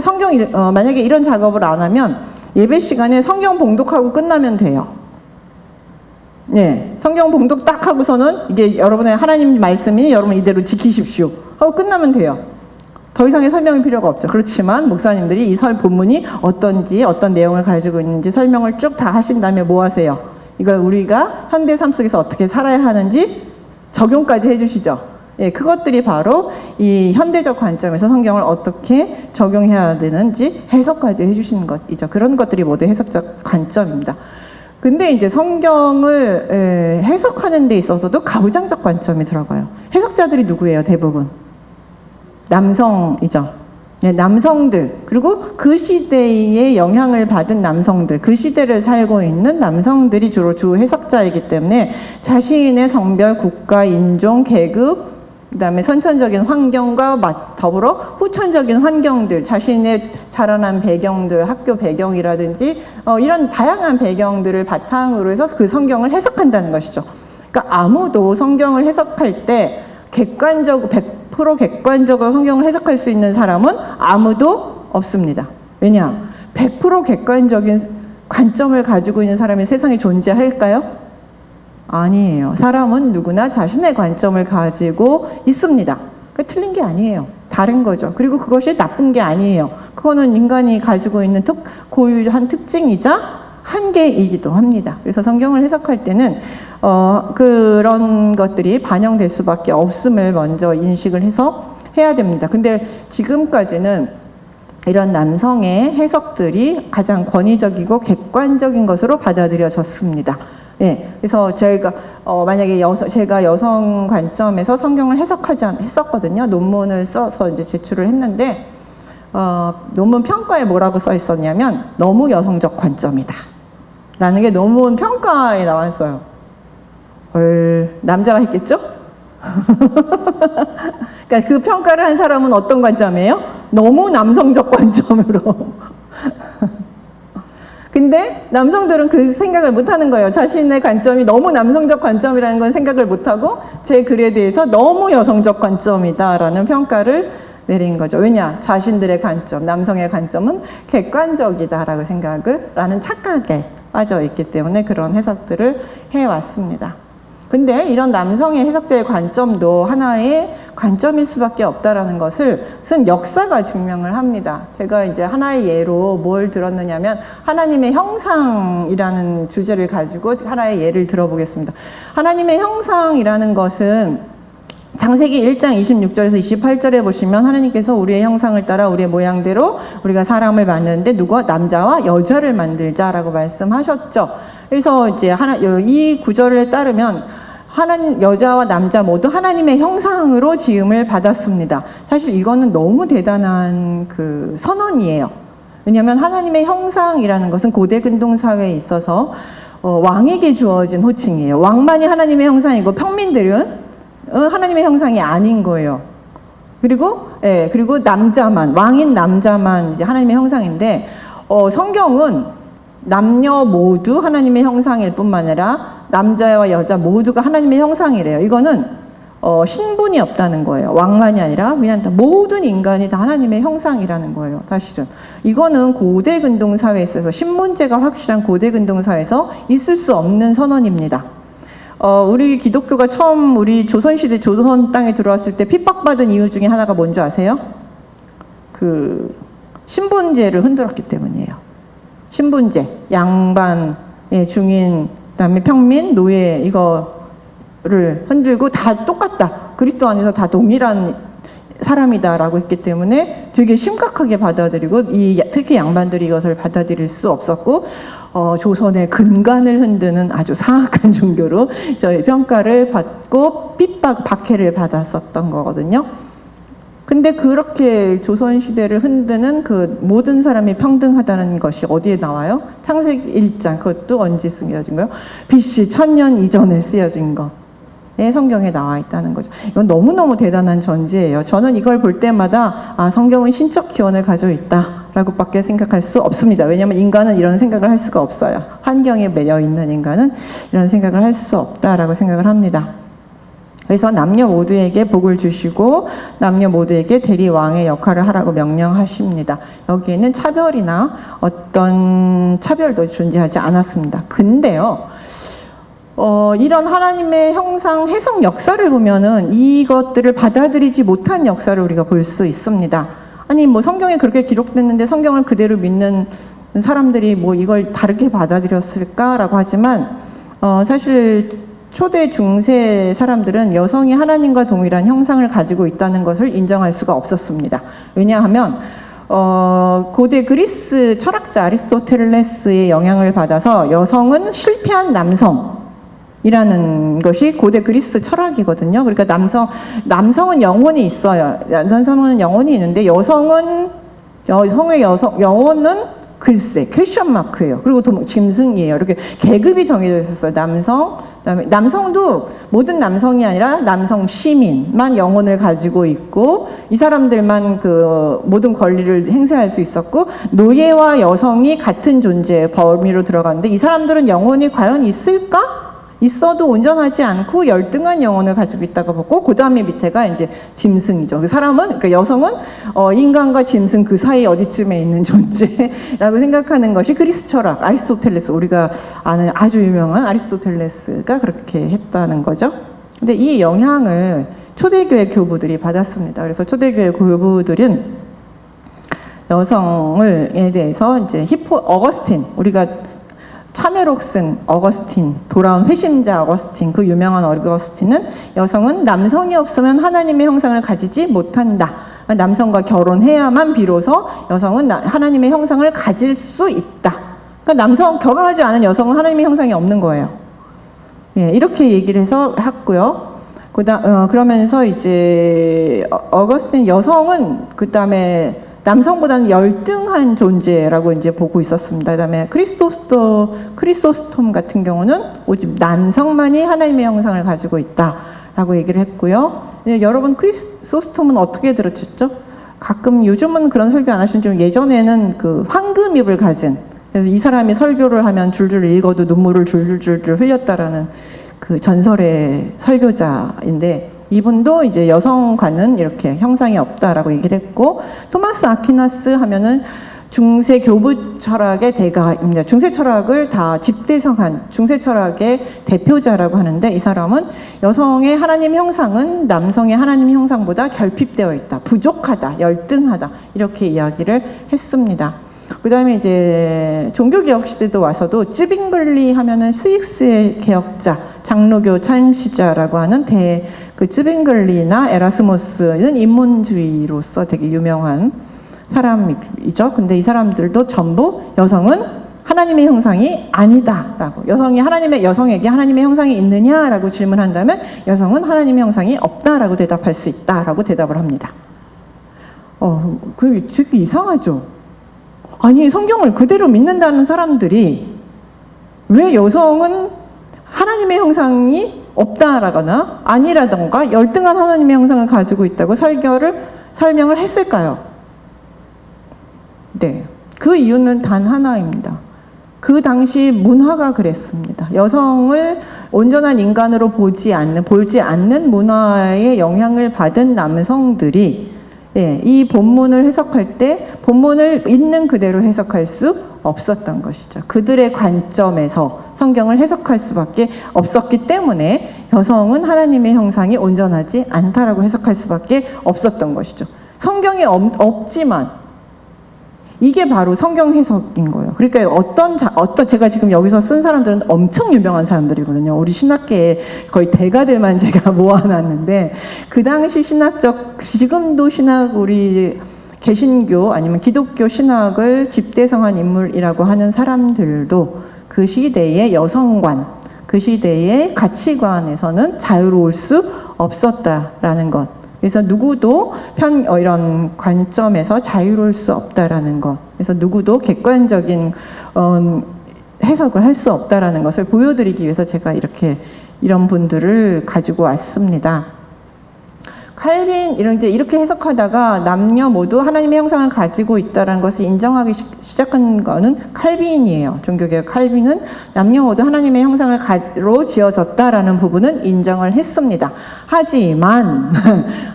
만약에 이런 작업을 안 하면 예배 시간에 성경 봉독하고 끝나면 돼요. 네, 성경 봉독 딱 하고서는 이게 여러분의 하나님 말씀이 여러분 이대로 지키십시오 하고 끝나면 돼요. 더 이상의 설명이 필요가 없죠. 그렇지만 목사님들이 이 본문이 어떤지 어떤 내용을 가지고 있는지 설명을 쭉 다 하신 다음에 뭐 하세요? 이걸 우리가 현대 삶 속에서 어떻게 살아야 하는지 적용까지 해주시죠. 예, 그것들이 바로 이 현대적 관점에서 성경을 어떻게 적용해야 되는지 해석까지 해주시는 것이죠. 그런 것들이 모두 해석적 관점입니다. 근데 이제 성경을 해석하는 데 있어서도 가부장적 관점이 들어가요. 해석자들이 누구예요? 대부분 남성이죠. 네, 남성들, 그리고 그 시대에 영향을 받은 남성들, 그 시대를 살고 있는 남성들이 주로 주 해석자이기 때문에 자신의 성별, 국가, 인종, 계급, 그 다음에 선천적인 환경과 더불어 후천적인 환경들, 자신의 자라난 배경들, 학교 배경이라든지 이런 다양한 배경들을 바탕으로 해서 그 성경을 해석한다는 것이죠. 그러니까 아무도 성경을 해석할 때 100% 객관적으로 성경을 해석할 수 있는 사람은 아무도 없습니다. 왜냐? 100% 객관적인 관점을 가지고 있는 사람이 세상에 존재할까요? 아니에요. 사람은 누구나 자신의 관점을 가지고 있습니다. 그러니까 틀린 게 아니에요. 다른 거죠. 그리고 그것이 나쁜 게 아니에요. 그거는 인간이 가지고 있는 고유한 특징이자 한계이기도 합니다. 그래서 성경을 해석할 때는 그런 것들이 반영될 수밖에 없음을 먼저 인식을 해서 해야 됩니다. 근데 지금까지는 이런 남성의 해석들이 가장 권위적이고 객관적인 것으로 받아들여졌습니다. 예, 그래서 저희가 만약에 제가 여성 관점에서 성경을 했었거든요. 논문을 써서 이제 제출을 했는데 논문 평가에 뭐라고 써 있었냐면 너무 여성적 관점이다 라는 게 논문 평가에 나왔어요. 남자가 했겠죠? 그러니까 그 평가를 한 사람은 어떤 관점이에요? 너무 남성적 관점으로. 근데 남성들은 그 생각을 못하는 거예요. 자신의 관점이 너무 남성적 관점이라는 건 생각을 못하고 제 글에 대해서 너무 여성적 관점이다라는 평가를 내린 거죠. 왜냐? 자신들의 관점, 남성의 관점은 객관적이다라고 라는 착각에 빠져 있기 때문에 그런 해석들을 해왔습니다. 근데 이런 남성의 해석자의 관점도 하나의 관점일 수밖에 없다라는 것을 역사가 증명을 합니다. 제가 이제 하나의 예로 뭘 들었느냐면 하나님의 형상이라는 주제를 가지고 하나의 예를 들어보겠습니다. 하나님의 형상이라는 것은 창세기 1장 26절에서 28절에 보시면 하나님께서 우리의 형상을 따라 우리의 모양대로 우리가 사람을 만드는데 남자와 여자를 만들자라고 말씀하셨죠. 그래서 이제 이 구절에 따르면 여자와 남자 모두 하나님의 형상으로 지음을 받았습니다. 사실 이거는 너무 대단한 그 선언이에요. 왜냐하면 하나님의 형상이라는 것은 고대 근동 사회에 있어서 왕에게 주어진 호칭이에요. 왕만이 하나님의 형상이고 평민들은 하나님의 형상이 아닌 거예요. 그리고 왕인 남자만 이제 하나님의 형상인데 성경은 남녀 모두 하나님의 형상일 뿐만 아니라 남자와 여자 모두가 하나님의 형상이래요. 이거는 신분이 없다는 거예요. 왕만이 아니라 그냥 모든 인간이 다 하나님의 형상이라는 거예요. 사실은 이거는 고대 근동 사회에 있어서 신분제가 확실한 고대 근동 사회에서 있을 수 없는 선언입니다. 우리 기독교가 처음 우리 조선시대 조선 땅에 들어왔을 때 핍박받은 이유 중에 하나가 뭔지 아세요? 그 신분제를 흔들었기 때문이에요. 신분제, 양반, 중인, 그다음에 평민, 노예 이거를 흔들고 다 똑같다. 그리스도 안에서 다 동일한 사람이다라고 했기 때문에 되게 심각하게 받아들이고 특히 양반들이 이것을 받아들일 수 없었고 조선의 근간을 흔드는 아주 사악한 종교로 저희 평가를 받고 박해를 받았었던 거거든요. 근데 그렇게 조선시대를 흔드는 그 모든 사람이 평등하다는 것이 어디에 나와요? 창세기 1장, 그것도 언제 쓰여진 거예요? BC 1000년 이전에 쓰여진 거. 성경에 나와 있다는 거죠. 이건 너무너무 대단한 전제예요. 저는 이걸 볼 때마다 성경은 신적 기원을 가지고 있다라고 밖에 생각할 수 없습니다. 왜냐하면 인간은 이런 생각을 할 수가 없어요. 환경에 매여 있는 인간은 이런 생각을 할 수 없다라고 생각을 합니다. 그래서 남녀 모두에게 복을 주시고 남녀 모두에게 대리왕의 역할을 하라고 명령하십니다. 여기에는 차별이나 어떤 차별도 존재하지 않았습니다. 근데요, 이런 하나님의 형상 해석 역사를 보면은 이것들을 받아들이지 못한 역사를 우리가 볼 수 있습니다. 아니 뭐 성경에 그렇게 기록됐는데 성경을 그대로 믿는 사람들이 뭐 이걸 다르게 받아들였을까라고 하지만 사실 초대 중세 사람들은 여성이 하나님과 동일한 형상을 가지고 있다는 것을 인정할 수가 없었습니다. 왜냐하면 고대 그리스 철학자 아리스토텔레스의 영향을 받아서 여성은 실패한 남성이라는 것이 고대 그리스 철학이거든요. 그러니까 남성은 영혼이 있어요. 남성은 영혼이 있는데 여성의 영혼은 글쎄 퀘션 마크예요. 그리고 짐승이에요. 이렇게 계급이 정해져 있었어요. 그다음에 남성도 모든 남성이 아니라 남성 시민만 영혼을 가지고 있고 이 사람들만 그 모든 권리를 행사할 수 있었고 노예와 여성이 같은 존재의 범위로 들어갔는데 이 사람들은 영혼이 과연 있을까? 있어도 온전하지 않고 열등한 영혼을 가지고 있다고 보고 그 다음에 밑에가 이제 짐승이죠. 그 사람은 그러니까 여성은 인간과 짐승 그 사이 어디쯤에 있는 존재라고 생각하는 것이 그리스 철학 아리스토텔레스 우리가 아는 아주 유명한 아리스토텔레스가 그렇게 했다는 거죠. 근데 이 영향을 초대교회 교부들이 받았습니다. 그래서 초대교회 교부들은 여성에 대해서 이제 어거스틴 우리가 참회록 쓴 어거스틴, 돌아온 회심자 어거스틴, 그 유명한 어거스틴은 여성은 남성이 없으면 하나님의 형상을 가지지 못한다. 남성과 결혼해야만 비로소 여성은 하나님의 형상을 가질 수 있다. 그러니까 결혼하지 않은 여성은 하나님의 형상이 없는 거예요. 예, 이렇게 얘기를 해서 했고요. 그러면서 이제 어거스틴 여성은 그 다음에 남성보다는 열등한 존재라고 이제 보고 있었습니다. 그다음에 크리소스톰 같은 경우는 오직 남성만이 하나님의 형상을 가지고 있다라고 얘기를 했고요. 여러분 크리소스톰은 어떻게 들으셨죠? 가끔 요즘은 그런 설교 안 하시는지만 예전에는 그 황금입을 가진 그래서 이 사람이 설교를 하면 줄줄 읽어도 눈물을 줄줄 흘렸다라는 그 전설의 설교자인데. 이분도 이제 여성과는 이렇게 형상이 없다라고 얘기를 했고 토마스 아퀴나스 하면은 중세 교부 철학의 대가입니다. 중세 철학을 다 집대성한 중세 철학의 대표자라고 하는데 이 사람은 여성의 하나님 형상은 남성의 하나님 형상보다 결핍되어 있다, 부족하다, 열등하다 이렇게 이야기를 했습니다. 그 다음에 이제 종교개혁 시대도 와서도 쯔빙글리 하면은 스윅스의 개혁자, 장로교 창시자라고 하는 그 쯔빙글리나 에라스모스는 인문주의로서 되게 유명한 사람이죠. 근데 이 사람들도 전부 여성은 하나님의 형상이 아니다라고 여성에게 하나님의 형상이 있느냐라고 질문한다면 여성은 하나님의 형상이 없다라고 대답할 수 있다라고 대답을 합니다. 그게 되게 이상하죠. 아니 성경을 그대로 믿는다는 사람들이 왜 여성은 하나님의 형상이 없다라거나 아니라던가 열등한 하나님의 형상을 가지고 있다고 설명을 했을까요? 네, 그 이유는 단 하나입니다. 그 당시 문화가 그랬습니다. 여성을 온전한 인간으로 보지 않는 문화의 영향을 받은 남성들이 이 본문을 해석할 때 본문을 있는 그대로 해석할 수 없었던 것이죠. 그들의 관점에서 성경을 해석할 수밖에 없었기 때문에 여성은 하나님의 형상이 온전하지 않다라고 해석할 수밖에 없었던 것이죠. 성경에 없지만 이게 바로 성경 해석인 거예요. 그러니까 제가 지금 여기서 쓴 사람들은 엄청 유명한 사람들이거든요. 우리 신학계에 거의 대가들만 제가 모아놨는데 그 당시 지금도 우리 개신교 아니면 기독교 신학을 집대성한 인물이라고 하는 사람들도 그 시대의 여성관, 그 시대의 가치관에서는 자유로울 수 없었다라는 것. 그래서 누구도 이런 관점에서 자유로울 수 없다라는 것. 그래서 누구도 객관적인 해석을 할 수 없다라는 것을 보여드리기 위해서 제가 이런 분들을 가지고 왔습니다. 칼빈 이렇게 해석하다가 남녀 모두 하나님의 형상을 가지고 있다는 것을 인정하기 시작한 거는 칼빈이에요. 종교개혁 칼빈은 남녀 모두 하나님의 형상을 가로 지어졌다라는 부분은 인정을 했습니다.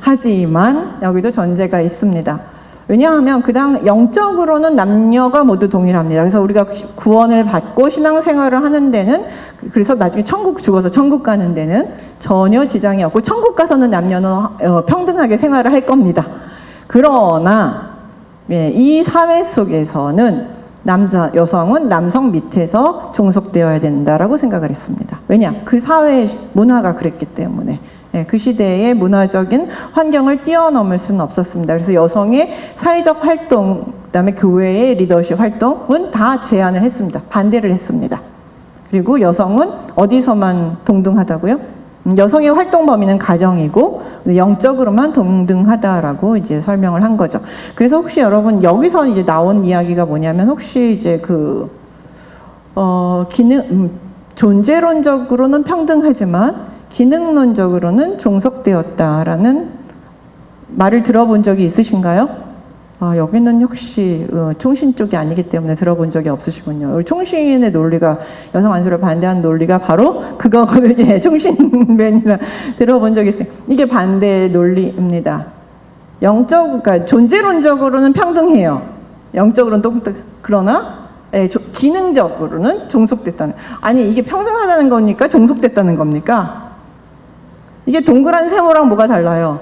하지만 여기도 전제가 있습니다. 왜냐하면 영적으로는 남녀가 모두 동일합니다. 그래서 우리가 구원을 받고 신앙생활을 하는 데는 그래서 나중에 죽어서 천국 가는 데는 전혀 지장이 없고 천국 가서는 남녀는 평등하게 생활을 할 겁니다. 그러나 이 사회 속에서는 여성은 남성 밑에서 종속되어야 된다라고 생각을 했습니다. 왜냐? 그 사회 문화가 그랬기 때문에. 예, 그 시대의 문화적인 환경을 뛰어넘을 수는 없었습니다. 그래서 여성의 사회적 활동, 그다음에 교회의 리더십 활동은 다 제한을 했습니다. 반대를 했습니다. 그리고 여성은 어디서만 동등하다고요? 여성의 활동 범위는 가정이고 영적으로만 동등하다라고 이제 설명을 한 거죠. 그래서 혹시 여러분 여기서 이제 나온 이야기가 뭐냐면 혹시 이제 존재론적으로는 평등하지만 기능론적으로는 종속되었다라는 말을 들어본 적이 있으신가요? 여기는 혹시 총신 쪽이 아니기 때문에 들어본 적이 없으시군요. 총신의 논리가, 여성 안수를 반대하는 논리가 바로 그거거든요. 예, 총신맨이라 들어본 적이 있어요. 이게 반대 논리입니다. 그러니까 존재론적으로는 평등해요. 영적으로는 똑똑. 그러나 기능적으로는 종속됐다는. 아니, 이게 평등하다는 겁니까? 종속됐다는 겁니까? 이게 동그란 세모랑 뭐가 달라요?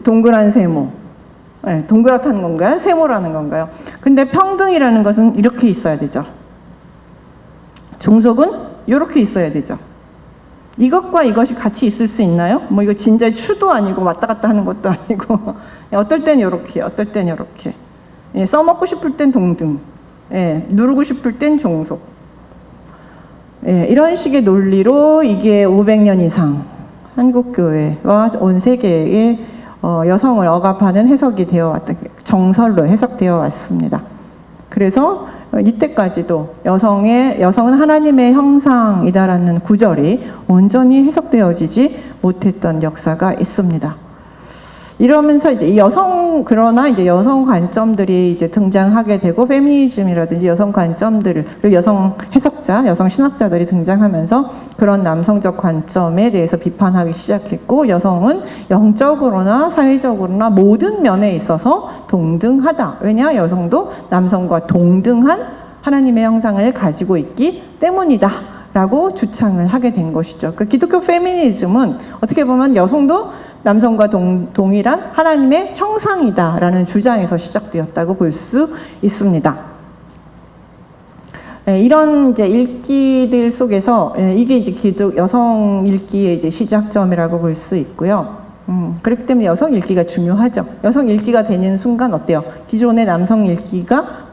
동그란 세모. 네, 동그랗다는 건가요? 세모라는 건가요? 근데 평등이라는 것은 이렇게 있어야 되죠. 종속은 이렇게 있어야 되죠. 이것과 이것이 같이 있을 수 있나요? 뭐 이거 진짜 추도 아니고 왔다 갔다 하는 것도 아니고 어떨 땐 이렇게, 어떨 땐 이렇게. 예, 써먹고 싶을 땐 동등. 예, 누르고 싶을 땐 종속. 예, 이런 식의 논리로 이게 500년 이상 한국교회와 온 세계의 여성을 억압하는 해석이 되어 왔다. 정설로 해석되어 왔습니다. 그래서 이때까지도 여성은 하나님의 형상이다라는 구절이 온전히 해석되어지지 못했던 역사가 있습니다. 이러면서 이제 그러나 이제 여성 관점들이 이제 등장하게 되고, 페미니즘이라든지 여성 관점들을, 그리고 여성 해석자, 여성 신학자들이 등장하면서 그런 남성적 관점에 대해서 비판하기 시작했고, 여성은 영적으로나 사회적으로나 모든 면에 있어서 동등하다. 왜냐? 여성도 남성과 동등한 하나님의 형상을 가지고 있기 때문이다. 라고 주창을 하게 된 것이죠. 그 기독교 페미니즘은 어떻게 보면 여성도 남성과 동일한 하나님의 형상이다라는 주장에서 시작되었다고 볼 수 있습니다. 이런 이제 읽기들 속에서 이게 이제 여성 읽기의 이제 시작점이라고 볼 수 있고요. 그렇기 때문에 여성 읽기가 중요하죠. 여성 읽기가 되는 순간 어때요? 기존의 남성 읽기가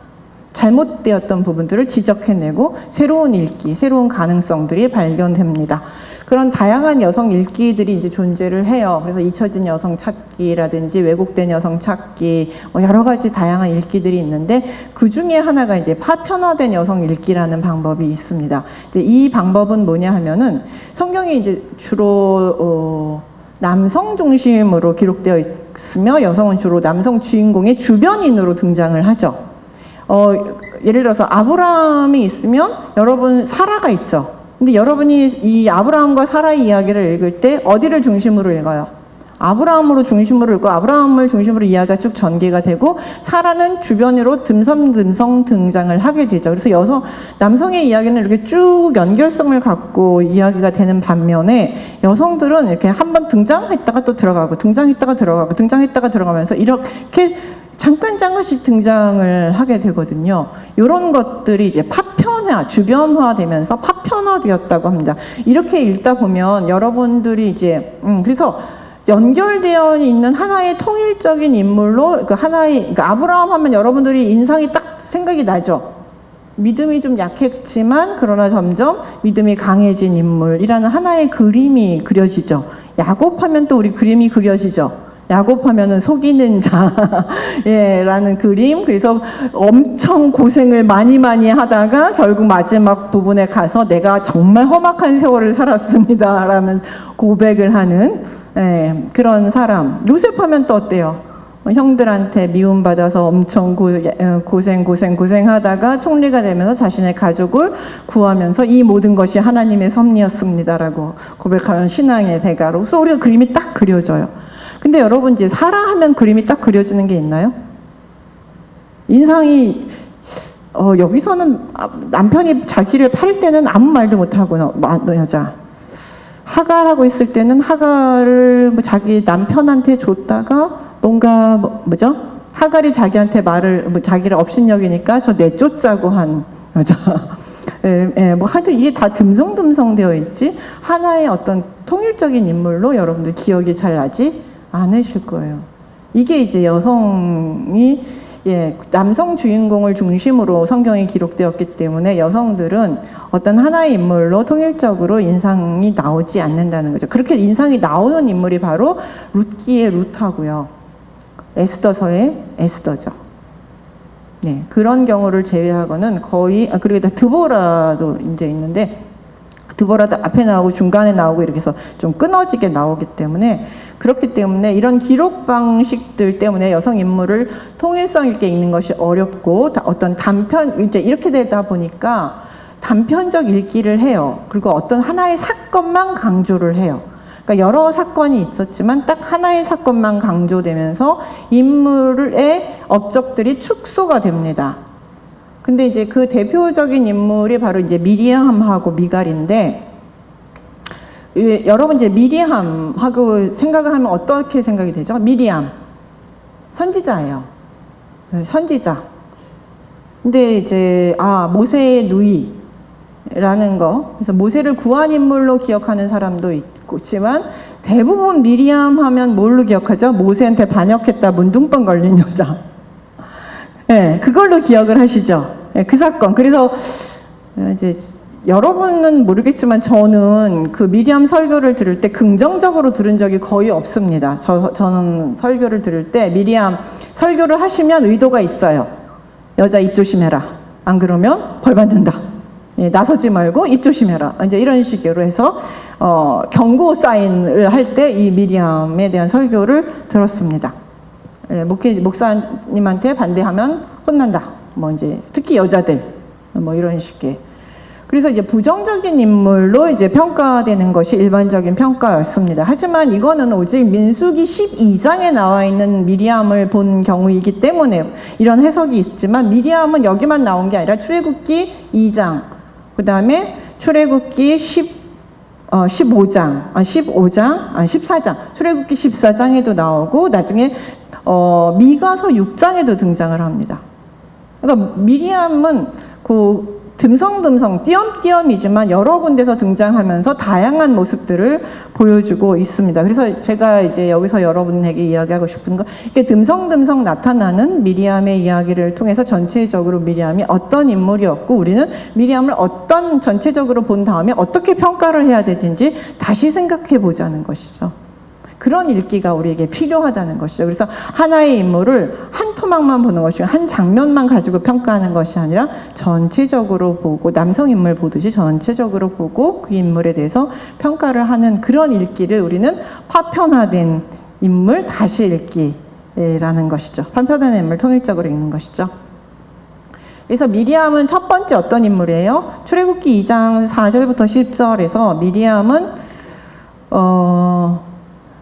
잘못되었던 부분들을 지적해내고 새로운 읽기, 새로운 가능성들이 발견됩니다. 그런 다양한 여성 읽기들이 이제 존재를 해요. 그래서 잊혀진 여성 찾기라든지 왜곡된 여성 찾기, 여러 가지 다양한 읽기들이 있는데 그 중에 하나가 이제 파편화된 여성 읽기라는 방법이 있습니다. 이제 이 방법은 뭐냐 하면은 성경이 이제 주로 남성 중심으로 기록되어 있으며 여성은 주로 남성 주인공의 주변인으로 등장을 하죠. 예를 들어서 아브라함이 있으면 여러분 사라가 있죠. 근데 여러분이 이 아브라함과 사라의 이야기를 읽을 때 어디를 중심으로 읽어요? 아브라함으로 중심으로 읽고 아브라함을 중심으로 이야기가 쭉 전개가 되고 사라는 주변으로 듬성듬성 등장을 하게 되죠. 그래서 남성의 이야기는 이렇게 쭉 연결성을 갖고 이야기가 되는 반면에 여성들은 이렇게 한번 등장했다가 또 들어가고 등장했다가 들어가고 등장했다가 들어가면서 이렇게 잠깐씩 등장을 하게 되거든요. 이런 것들이 이제 주변화되면서 파편화되었다고 합니다. 이렇게 읽다 보면 여러분들이 이제 그래서 연결되어 있는 하나의 통일적인 인물로 그러니까 아브라함 하면 여러분들이 인상이 딱 생각이 나죠. 믿음이 좀 약했지만 그러나 점점 믿음이 강해진 인물이라는 하나의 그림이 그려지죠. 야곱 하면 또 우리 그림이 그려지죠. 야곱하면은 속이는 자, 라는 그림. 그래서 엄청 고생을 많이 하다가 결국 마지막 부분에 가서 내가 정말 험악한 세월을 살았습니다. 라는 고백을 하는, 그런 사람. 요셉하면 또 어때요? 형들한테 미움받아서 엄청 고생하다가 총리가 되면서 자신의 가족을 구하면서 이 모든 것이 하나님의 섭리였습니다라고 고백하는 신앙의 대가로. 그래서 우리가 그림이 딱 그려져요. 근데 여러분 이제 사라 하면 그림이 딱 그려지는 게 있나요? 인상이 여기서는 남편이 자기를 팔 때는 아무 말도 못하고 여자 하갈하고 있을 때는 하갈을 자기 남편한테 줬다가 뭔가 뭐죠? 하갈이 자기한테 자기를 업신여기니까 저 내쫓자고 한 여자. 뭐 하여튼 이게 다 듬성듬성 되어 있지 하나의 어떤 통일적인 인물로 여러분들 기억이 잘 나지 않으실 거예요. 이게 이제 여성이 남성 주인공을 중심으로 성경이 기록되었기 때문에 여성들은 어떤 하나의 인물로 통일적으로 인상이 나오지 않는다는 거죠. 그렇게 인상이 나오는 인물이 바로 룻기의 룻하고요. 에스더서의 에스더죠. 네, 그런 경우를 제외하고는 거의, 그리고 드보라도 이제 있는데, 드보라도 앞에 나오고 중간에 나오고 이렇게 해서 좀 끊어지게 나오기 때문에, 그렇기 때문에 이런 기록 방식들 때문에 여성 인물을 통일성 있게 읽는 것이 어렵고, 어떤 이제 이렇게 되다 보니까 단편적 읽기를 해요. 그리고 어떤 하나의 사건만 강조를 해요. 그러니까 여러 사건이 있었지만 딱 하나의 사건만 강조되면서 인물의 업적들이 축소가 됩니다. 근데 이제 그 대표적인 인물이 바로 이제 미리암하고 미갈인데, 여러분 이제 미리암하고 생각을 하면 어떻게 생각이 되죠? 미리암 선지자예요. 선지자. 근데 이제 모세의 누이라는 거, 그래서 모세를 구한 인물로 기억하는 사람도 있지만 대부분 미리암 하면 뭘로 기억하죠? 모세한테 반역했다 문둥병 걸린 여자. 네, 그걸로 기억을 하시죠. 네, 그 사건. 그래서 이제 여러분은 모르겠지만 저는 그 미리암 설교를 들을 때 긍정적으로 들은 적이 거의 없습니다. 저는 설교를 들을 때 미리암 설교를 하시면 의도가 있어요. 여자 입 조심해라. 안 그러면 벌 받는다. 나서지 말고 입 조심해라. 이제 이런 식으로 해서 경고 사인을 할 때 이 미리암에 대한 설교를 들었습니다. 목사님한테 반대하면 혼난다. 뭐 이제 특히 여자들 뭐 이런 식의. 그래서 이제 부정적인 인물로 이제 평가되는 것이 일반적인 평가였습니다. 하지만 이거는 오직 민수기 12장에 나와 있는 미리암을 본 경우이기 때문에 이런 해석이 있지만 미리암은 여기만 나온 게 아니라 출애굽기 2장, 그 다음에 출애굽기 14장, 출애굽기 14장에도 나오고 나중에 미가서 6장에도 등장을 합니다. 그러니까 미리암은 그 듬성듬성 띄엄띄엄이지만 여러 군데서 등장하면서 다양한 모습들을 보여주고 있습니다. 그래서 제가 이제 여기서 여러분에게 이야기하고 싶은 건 이렇게 듬성듬성 나타나는 미리암의 이야기를 통해서 전체적으로 미리암이 어떤 인물이었고 우리는 미리암을 어떤 전체적으로 본 다음에 어떻게 평가를 해야 되는지 다시 생각해 보자는 것이죠. 그런 읽기가 우리에게 필요하다는 것이죠. 그래서 하나의 인물을 한 토막만 보는 것이 한 장면만 가지고 평가하는 것이 아니라 전체적으로 보고 남성 인물 보듯이 전체적으로 보고 그 인물에 대해서 평가를 하는 그런 읽기를 우리는 파편화된 인물 다시 읽기라는 것이죠. 파편화된 인물 통일적으로 읽는 것이죠. 그래서 미리암은 첫 번째 어떤 인물이에요? 출애굽기 2장 4절부터 10절에서 미리암은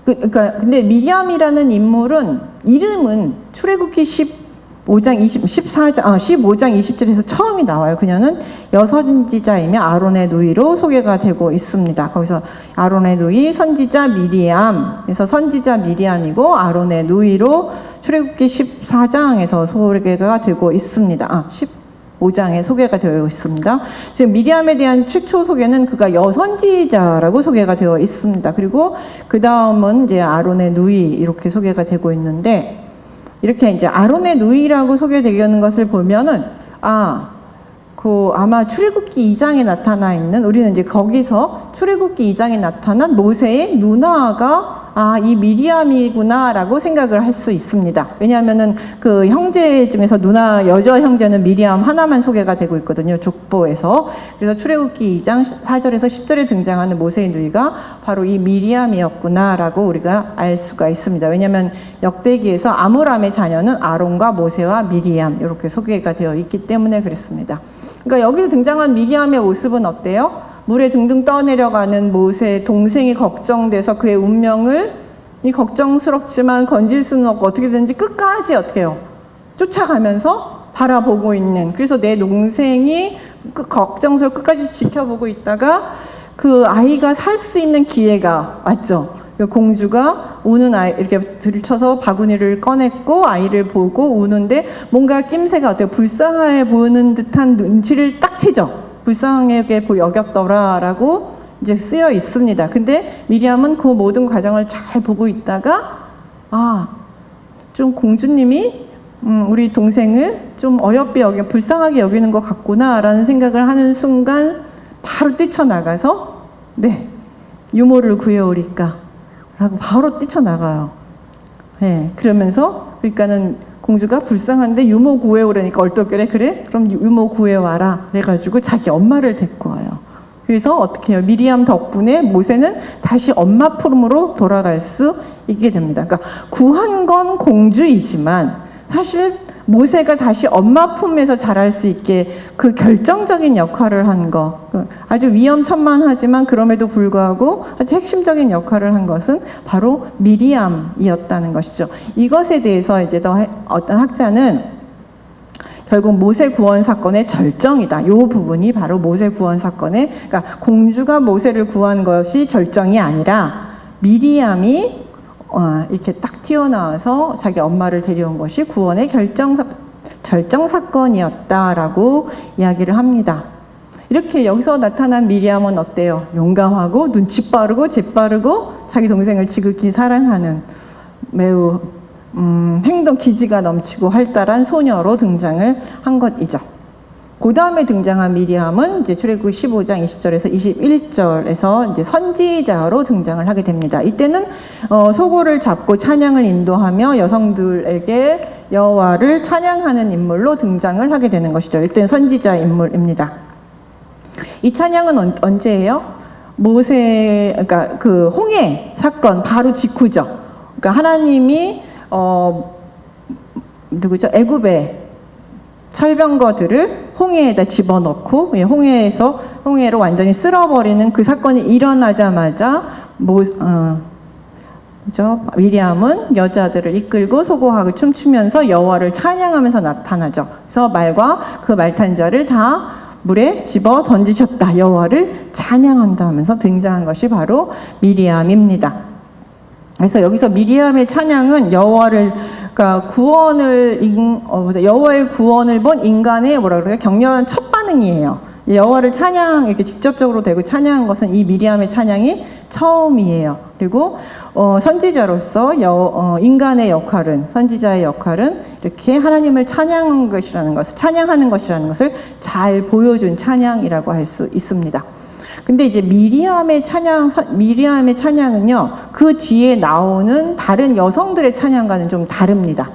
근데 미리암이라는 인물은 이름은 출애굽기 15장 20절에서 처음이 나와요. 그녀는 여선지자이며 아론의 누이로 소개가 되고 있습니다. 거기서 아론의 누이 선지자 미리암, 그래서 선지자 미리암이고 아론의 누이로 출애굽기 14장에서 소개가 되고 있습니다. 15장에 소개가 되어 있습니다. 지금 미리암에 대한 최초 소개는 그가 여선지자라고 소개가 되어 있습니다. 그리고 그 다음은 이제 아론의 누이 이렇게 소개가 되고 있는데 이렇게 이제 아론의 누이라고 소개되는 것을 보면은 아마 출애굽기 2장에 나타나 있는 우리는 이제 거기서 출애굽기 2장에 나타난 모세의 누나가 이 미리암이구나라고 생각을 할 수 있습니다. 왜냐하면은 그 형제 중에서 여자 형제는 미리암 하나만 소개가 되고 있거든요. 족보에서. 그래서 출애굽기 2장 4절에서 10절에 등장하는 모세의 누이가 바로 이 미리암이었구나라고 우리가 알 수가 있습니다. 왜냐하면 역대기에서 아므람의 자녀는 아론과 모세와 미리암 이렇게 소개가 되어 있기 때문에 그렇습니다. 그러니까 여기서 등장한 미리암의 모습은 어때요? 물에 둥둥 떠내려가는 모세의 동생이 걱정돼서 그의 운명을 걱정스럽지만 건질 수는 없고 어떻게든지 끝까지 어떻게 해요? 쫓아가면서 바라보고 있는, 그래서 내 동생이 걱정스럽고 끝까지 지켜보고 있다가 그 아이가 살 수 있는 기회가 왔죠. 공주가 우는 아이 이렇게 들쳐서 바구니를 꺼냈고 아이를 보고 우는데 뭔가 낌새가 어때요? 불쌍해 보이는 듯한 눈치를 딱 채죠. 불쌍하게 여겼더라라고 이제 쓰여 있습니다. 근데 미리암은 그 모든 과정을 잘 보고 있다가 좀 공주님이 우리 동생을 좀 어여삐 불쌍하게 여기는 것 같구나라는 생각을 하는 순간 바로 뛰쳐나가서 네, 유모를 구해오리까 라고 바로 뛰쳐나가요. 네, 그러면서 그러니까는 공주가 불쌍한데 유모 구해오라니까 얼떨결에 그래? 그럼 유모 구해와라 그래가지고 자기 엄마를 데리고 와요. 그래서 어떻게 해요? 미리암 덕분에 모세는 다시 엄마 품으로 돌아갈 수 있게 됩니다. 그러니까 구한 건 공주이지만 사실 모세가 다시 엄마 품에서 자랄 수 있게 그 결정적인 역할을 한 거, 아주 위험천만하지만 그럼에도 불구하고 아주 핵심적인 역할을 한 것은 바로 미리암이었다는 것이죠. 이것에 대해서 이제 어떤 학자는 결국 모세 구원 사건의 절정이다. 이 부분이 바로 모세 구원 사건의, 그러니까 공주가 모세를 구한 것이 절정이 아니라 미리암이 이렇게 딱 튀어나와서 자기 엄마를 데려온 것이 구원의 절정 사건이었다라고 이야기를 합니다. 이렇게 여기서 나타난 미리암은 어때요? 용감하고 눈치 빠르고 재빠르고 자기 동생을 지극히 사랑하는 매우 행동 기지가 넘치고 활달한 소녀로 등장을 한 것이죠. 그 다음에 등장한 미리암은 이제 출애굽 15장 20절에서 21절에서 이제 선지자로 등장을 하게 됩니다. 이때는 소고를 잡고 찬양을 인도하며 여성들에게 여호와를 찬양하는 인물로 등장을 하게 되는 것이죠. 이때는 선지자 인물입니다. 이 찬양은 언제예요? 그러니까 그 홍해 사건 바로 직후죠. 그러니까 하나님이 애굽의 철병거들을 홍해에다 집어넣고 홍해로 완전히 쓸어버리는 그 사건이 일어나자마자 미리암은 여자들을 이끌고 소고하고 춤추면서 여호와를 찬양하면서 나타나죠. 그래서 말과 그 말탄자를 다 물에 집어 던지셨다. 여호와를 찬양한다 하면서 등장한 것이 바로 미리암입니다. 그래서 여기서 미리암의 찬양은 그러니까 여호와의 구원을 본 인간의 격렬한 첫 반응이에요. 여호와를 이렇게 직접적으로 대고 찬양한 것은 이 미리암의 찬양이 처음이에요. 그리고 선지자로서 인간의 역할은, 선지자의 역할은 이렇게 하나님을 찬양하는 것이라는 것을 잘 보여준 찬양이라고 할 수 있습니다. 근데 이제 미리암의 찬양은요, 그 뒤에 나오는 다른 여성들의 찬양과는 좀 다릅니다.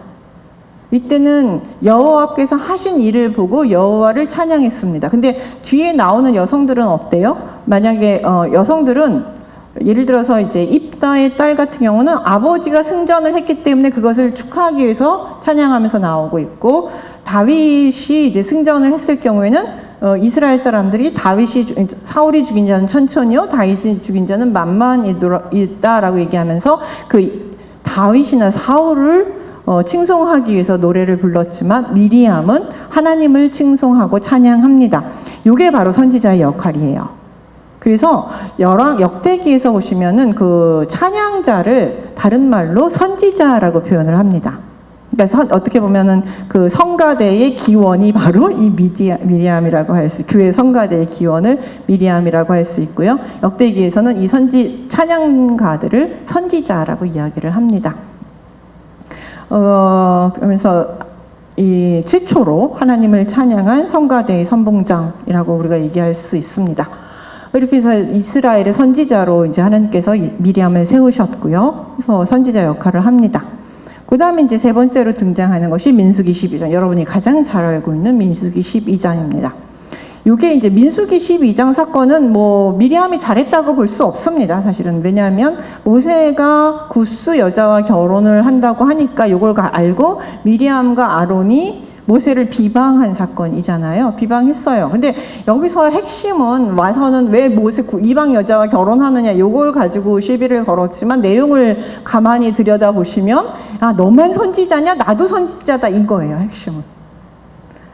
이때는 여호와께서 하신 일을 보고 여호와를 찬양했습니다. 근데 뒤에 나오는 여성들은 어때요? 만약에 여성들은 예를 들어서 이제 입다의 딸 같은 경우는 아버지가 승전을 했기 때문에 그것을 축하하기 위해서 찬양하면서 나오고 있고, 다윗이 이제 승전을 했을 경우에는 이스라엘 사람들이 사울이 죽인 자는 천천히요, 다윗이 죽인 자는 만만이다라고 얘기하면서 그 다윗이나 사울을 칭송하기 위해서 노래를 불렀지만 미리암은 하나님을 칭송하고 찬양합니다. 이게 바로 선지자의 역할이에요. 그래서 역대기에서 보시면은 그 찬양자를 다른 말로 선지자라고 표현을 합니다. 그러니까 어떻게 보면은 그 성가대의 기원이 바로 이 미리암이라고 교회 성가대의 기원을 미리암이라고 할 수 있고요. 역대기에서는 이 찬양가들을 선지자라고 이야기를 합니다. 그러면서 이 최초로 하나님을 찬양한 성가대의 선봉장이라고 우리가 얘기할 수 있습니다. 이렇게 해서 이스라엘의 선지자로 이제 하나님께서 미리암을 세우셨고요. 그래서 선지자 역할을 합니다. 그 다음에 이제 세 번째로 등장하는 것이 민수기 12장. 여러분이 가장 잘 알고 있는 민수기 12장입니다. 이게 이제 민수기 12장 사건은 미리암이 잘했다고 볼 수 없습니다. 사실은. 왜냐하면 모세가 구스 여자와 결혼을 한다고 하니까 이걸 알고 미리암과 아론이 모세를 비방한 사건이잖아요. 비방했어요. 근데 여기서 핵심은 와서는 왜 모세 이방 여자와 결혼하느냐 이걸 가지고 시비를 걸었지만 내용을 가만히 들여다보시면 너만 선지자냐? 나도 선지자다 이거예요. 핵심은.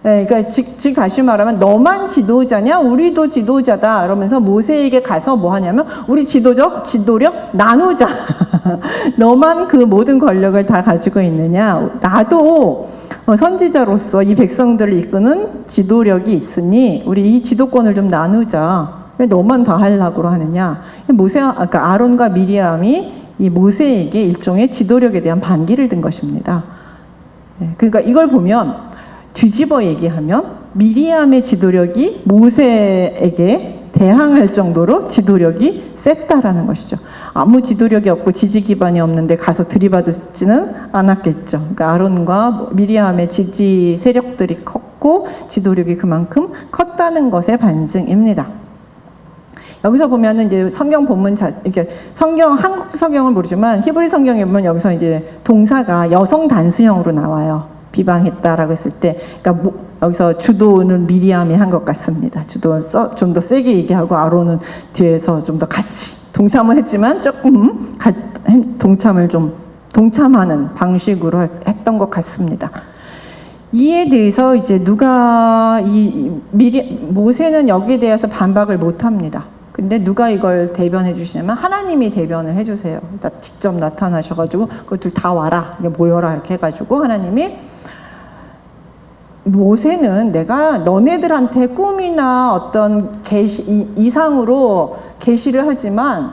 네, 그러니까 즉 다시 말하면 너만 지도자냐? 우리도 지도자다. 이러면서 모세에게 가서 뭐 하냐면 우리 지도력 나누자. 너만 그 모든 권력을 다 가지고 있느냐? 나도 선지자로서 이 백성들을 이끄는 지도력이 있으니 우리 이 지도권을 좀 나누자. 왜 너만 다 하려고 하느냐? 그러니까 아론과 미리암이 이 모세에게 일종의 지도력에 대한 반기를 든 것입니다. 그러니까 이걸 보면 뒤집어 얘기하면 미리암의 지도력이 모세에게 대항할 정도로 지도력이 셌다라는 것이죠. 아무 지도력이 없고 지지 기반이 없는데 가서 들이받지는 않았겠죠. 그러니까 아론과 미리암의 지지 세력들이 컸고 지도력이 그만큼 컸다는 것의 반증입니다. 여기서 보면은 이제 성경 본문 이렇게 한국 성경을 모르지만 히브리 성경에 보면 여기서 이제 동사가 여성 단수형으로 나와요. 비방했다라고 했을 때, 그러니까 여기서 주도는 미리암이 한 것 같습니다. 주도를 좀 더 세게 얘기하고 아론은 뒤에서 좀 더 같이 동참을 했지만 조금 동참하는 방식으로 했던 것 같습니다. 이에 대해서 이제 모세는 여기에 대해서 반박을 못 합니다. 근데 누가 이걸 대변해 주시냐면 하나님이 대변을 해주세요. 직접 나타나셔가지고 그것들 다 와라, 모여라 이렇게 해가지고 하나님이 모세는 내가 너네들한테 꿈이나 어떤 이상으로 계시를 하지만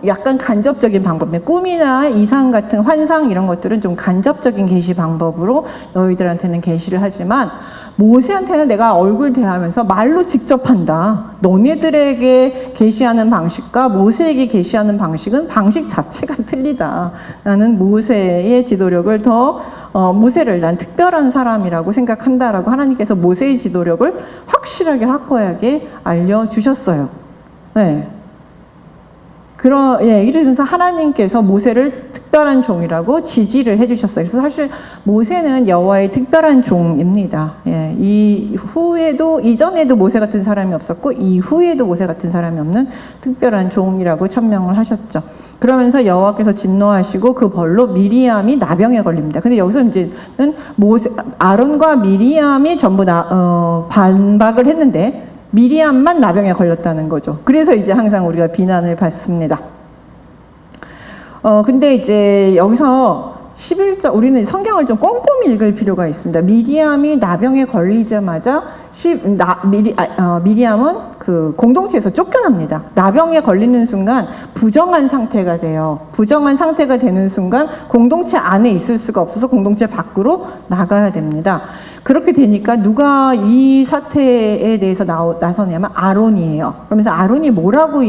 약간 간접적인 방법, 꿈이나 이상 같은 환상 이런 것들은 좀 간접적인 계시 방법으로 너희들한테는 계시를 하지만 모세한테는 내가 얼굴 대하면서 말로 직접 한다. 너네들에게 계시하는 방식과 모세에게 계시하는 방식은 방식 자체가 틀리다. 나는 모세의 지도력을 모세를 난 특별한 사람이라고 생각한다라고 하나님께서 모세의 지도력을 확실하게 확고하게 알려주셨어요. 네. 이러면서 하나님께서 모세를 특별한 종이라고 지지를 해주셨어요. 그래서 사실 모세는 여호와의 특별한 종입니다. 이전에도 모세 같은 사람이 없었고, 이후에도 모세 같은 사람이 없는 특별한 종이라고 천명을 하셨죠. 그러면서 여호와께서 진노하시고 그 벌로 미리암이 나병에 걸립니다. 근데 여기서 이제는 아론과 미리암이 전부 반박을 했는데, 미리암만 나병에 걸렸다는 거죠. 그래서 이제 항상 우리가 비난을 받습니다. 근데 이제 여기서 11절, 우리는 성경을 좀 꼼꼼히 읽을 필요가 있습니다. 미리암이 나병에 걸리자마자 미리암은 그 공동체에서 쫓겨납니다. 나병에 걸리는 순간 부정한 상태가 돼요. 부정한 상태가 되는 순간 공동체 안에 있을 수가 없어서 공동체 밖으로 나가야 됩니다. 그렇게 되니까 누가 이 사태에 대해서 나서냐면 아론이에요. 그러면서 아론이 뭐라고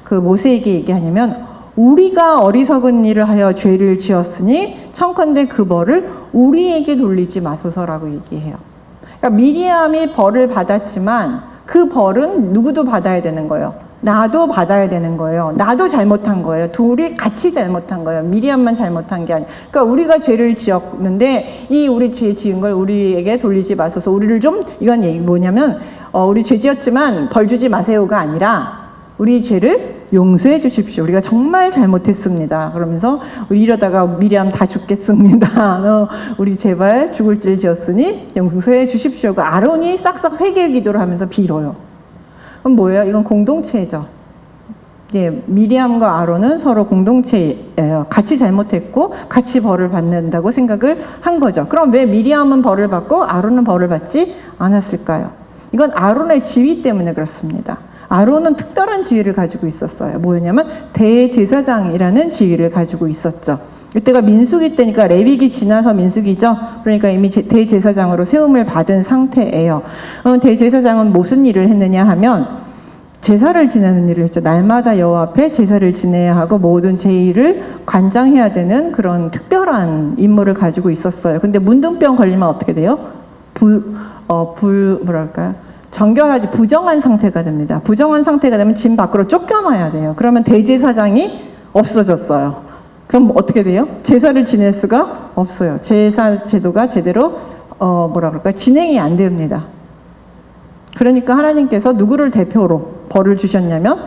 그 모세에게 얘기하냐면 우리가 어리석은 일을 하여 죄를 지었으니 청컨대 그 벌을 우리에게 돌리지 마소서라고 얘기해요. 그러니까 미리암이 벌을 받았지만 그 벌은 누구도 받아야 되는 거예요. 나도 받아야 되는 거예요. 나도 잘못한 거예요. 둘이 같이 잘못한 거예요. 미리암만 잘못한 게 아니에요. 그러니까 우리가 죄를 지었는데 이 우리 죄 지은 걸 우리에게 돌리지 마소서. 우리를 좀, 이건 얘기 뭐냐면 우리 죄 지었지만 벌 주지 마세요가 아니라 우리 죄를 용서해 주십시오. 우리가 정말 잘못했습니다. 그러면서 이러다가 미리암 다 죽겠습니다. 우리 제발 죽을 죄를 지었으니 용서해 주십시오. 아론이 싹싹 회개 기도를 하면서 빌어요. 그럼 뭐예요? 이건 공동체죠. 미리암과 아론은 서로 공동체예요. 같이 잘못했고 같이 벌을 받는다고 생각을 한 거죠. 그럼 왜 미리암은 벌을 받고 아론은 벌을 받지 않았을까요? 이건 아론의 지위 때문에 그렇습니다. 아론은 특별한 지위를 가지고 있었어요. 뭐였냐면 대제사장이라는 지위를 가지고 있었죠. 이때가 민수기 때니까 레위기 지나서 민수기죠. 그러니까 이미 대제사장으로 세움을 받은 상태예요. 대제사장은 무슨 일을 했느냐 하면 제사를 지내는 일을 했죠. 날마다 여호와 앞에 제사를 지내야 하고 모든 제의를 관장해야 되는 그런 특별한 임무를 가지고 있었어요. 근데 문둥병 걸리면 어떻게 돼요? 정결하지 부정한 상태가 됩니다. 부정한 상태가 되면 집 밖으로 쫓겨나야 돼요. 그러면 대제사장이 없어졌어요. 그럼 어떻게 돼요? 제사를 지낼 수가 없어요. 제사 제도가 제대로 진행이 안 됩니다. 그러니까 하나님께서 누구를 대표로 벌을 주셨냐면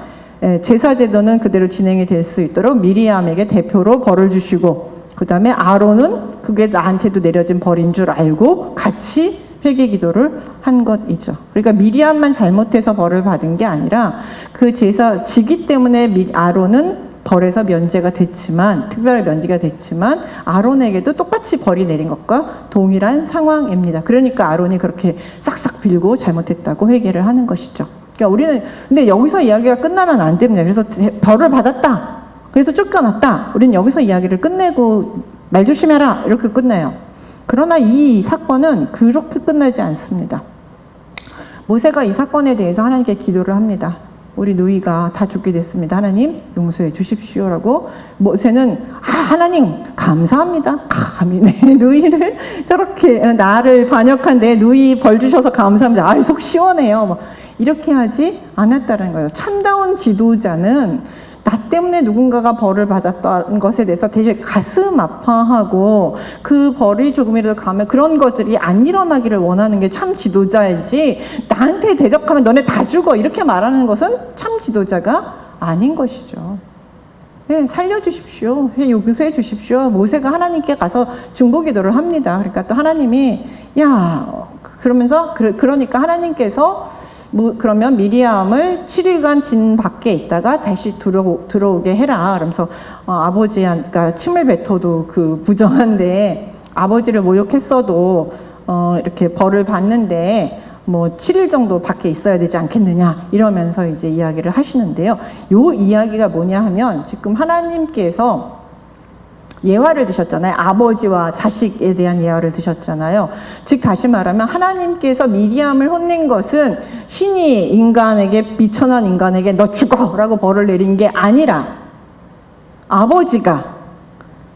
제사 제도는 그대로 진행이 될 수 있도록 미리암에게 대표로 벌을 주시고 그 다음에 아론은 그게 나한테도 내려진 벌인 줄 알고 같이 회개 기도를 한 것이죠. 그러니까 미리암만 잘못해서 벌을 받은 게 아니라 그 제사 지기 때문에 아론은 벌에서 면제가 됐지만, 특별히 면제가 됐지만 아론에게도 똑같이 벌이 내린 것과 동일한 상황입니다. 그러니까 아론이 그렇게 싹싹 빌고 잘못했다고 회개를 하는 것이죠. 그러니까 우리는 근데 여기서 이야기가 끝나면 안 됩니다. 그래서 벌을 받았다, 그래서 쫓겨났다, 우리는 여기서 이야기를 끝내고 말 조심해라 이렇게 끝내요. 그러나 이 사건은 그렇게 끝나지 않습니다. 모세가 이 사건에 대해서 하나님께 기도를 합니다. 우리 누이가 다 죽게 됐습니다. 하나님 용서해 주십시오라고. 모세는 하나님 감사합니다. 감히 내 누이를 저렇게 나를 반역한 내 누이 벌 주셔서 감사합니다. 속 시원해요. 뭐 이렇게 하지 않았다는 거예요. 참다운 지도자는 나 때문에 누군가가 벌을 받았다는 것에 대해서 되게 가슴 아파하고 그 벌이 조금이라도 가면 그런 것들이 안 일어나기를 원하는 게 참 지도자이지, 나한테 대적하면 너네 다 죽어 이렇게 말하는 것은 참 지도자가 아닌 것이죠. 네, 살려주십시오. 용서해 주십시오. 모세가 하나님께 가서 중보기도를 합니다. 그러니까 또 하나님이 그러면서 그러니까 하나님께서 그러면 미리암을 7일간 진 밖에 있다가 다시 들어오게 해라. 그러면서 아버지가 침을 뱉어도 부정한데 아버지를 모욕했어도 이렇게 벌을 받는데 7일 정도 밖에 있어야 되지 않겠느냐 이러면서 이제 이야기를 하시는데요. 요 이야기가 뭐냐 하면 지금 하나님께서 예화를 드셨잖아요. 아버지와 자식에 대한 예화를 드셨잖아요. 즉 다시 말하면 하나님께서 미리암을 혼낸 것은 신이 인간에게, 비천한 인간에게 너 죽어 라고 벌을 내린 게 아니라 아버지가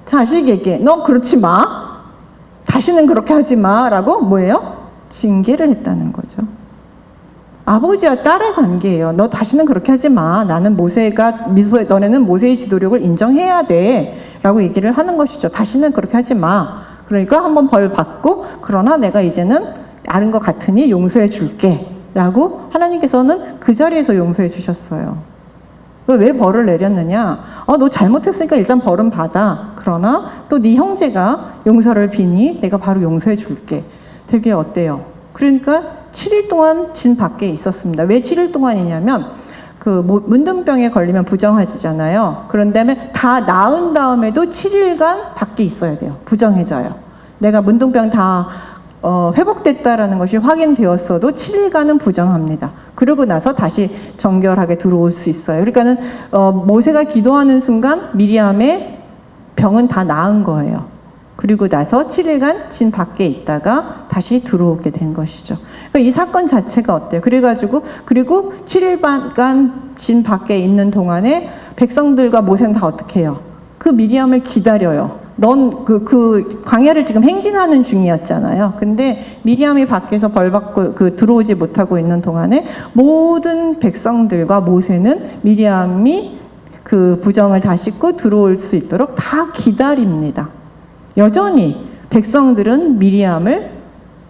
자식에게 너 그렇지 마, 다시는 그렇게 하지 마 라고 뭐예요? 징계를 했다는 거죠. 아버지와 딸의 관계예요. 너 다시는 그렇게 하지 마. 너네는 모세의 지도력을 인정해야 돼 라고 얘기를 하는 것이죠. 다시는 그렇게 하지 마. 그러니까 한번 벌 받고, 그러나 내가 이제는 아는 것 같으니 용서해 줄게 라고 하나님께서는 그 자리에서 용서해 주셨어요. 왜 벌을 내렸느냐? 너 잘못했으니까 일단 벌은 받아. 그러나 또 네 형제가 용서를 비니 내가 바로 용서해 줄게. 되게 어때요? 그러니까 7일 동안 진 밖에 있었습니다. 왜 7일 동안이냐면 문둥병에 걸리면 부정해지잖아요. 그런 다음에 다 나은 다음에도 7일간 밖에 있어야 돼요. 부정해져요. 내가 문둥병 다 회복됐다라는 것이 확인되었어도 7일간은 부정합니다. 그러고 나서 다시 정결하게 들어올 수 있어요. 그러니까는 모세가 기도하는 순간 미리암의 병은 다 나은 거예요. 그리고 나서 7일간 진 밖에 있다가 다시 들어오게 된 것이죠. 그러니까 이 사건 자체가 어때요? 그리고 7일간 진 밖에 있는 동안에 백성들과 모세는 다 어떻게 해요? 그 미리암을 기다려요. 넌 광야를 지금 행진하는 중이었잖아요. 근데 미리암이 밖에서 벌 받고 들어오지 못하고 있는 동안에 모든 백성들과 모세는 미리암이 부정을 다 씻고 들어올 수 있도록 다 기다립니다. 여전히 백성들은 미리암을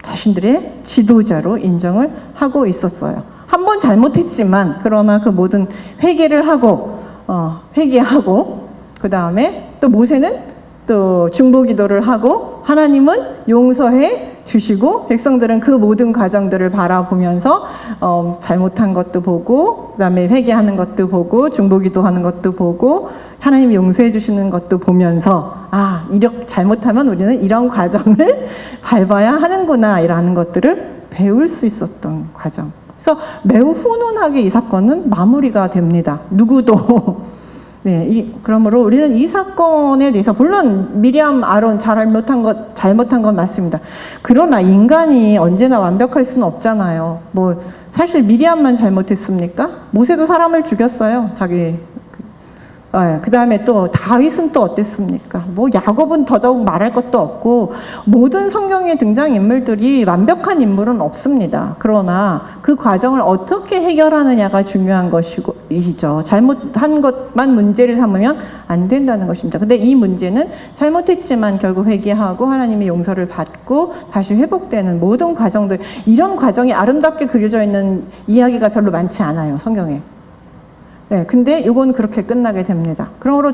자신들의 지도자로 인정을 하고 있었어요. 한 번 잘못했지만, 그러나 그 모든 회개하고 그 다음에 또 모세는 또 중보기도를 하고 하나님은 용서해 주시고, 백성들은 그 모든 과정들을 바라보면서 잘못한 것도 보고, 그 다음에 회개하는 것도 보고, 중보기도하는 것도 보고, 하나님이 용서해 주시는 것도 보면서 이렇게 잘못하면 우리는 이런 과정을 밟아야 하는구나 라는 것들을 배울 수 있었던 과정. 그래서 매우 훈훈하게 이 사건은 마무리가 됩니다. 누구도 그러므로 우리는 이 사건에 대해서, 물론 미리암, 아론 잘못한 건 맞습니다. 그러나 인간이 언제나 완벽할 수는 없잖아요. 사실 미리암만 잘못했습니까? 모세도 사람을 죽였어요. 그 다음에 또 다윗은 또 어땠습니까? 야곱은 더더욱 말할 것도 없고, 모든 성경의 등장인물들이 완벽한 인물은 없습니다. 그러나 그 과정을 어떻게 해결하느냐가 중요한 것이죠. 잘못한 것만 문제를 삼으면 안 된다는 것입니다. 근데 이 문제는 잘못했지만 결국 회개하고 하나님의 용서를 받고 다시 회복되는 모든 과정들, 이런 과정이 아름답게 그려져 있는 이야기가 별로 많지 않아요, 성경에. 네, 근데 이건 그렇게 끝나게 됩니다. 그러므로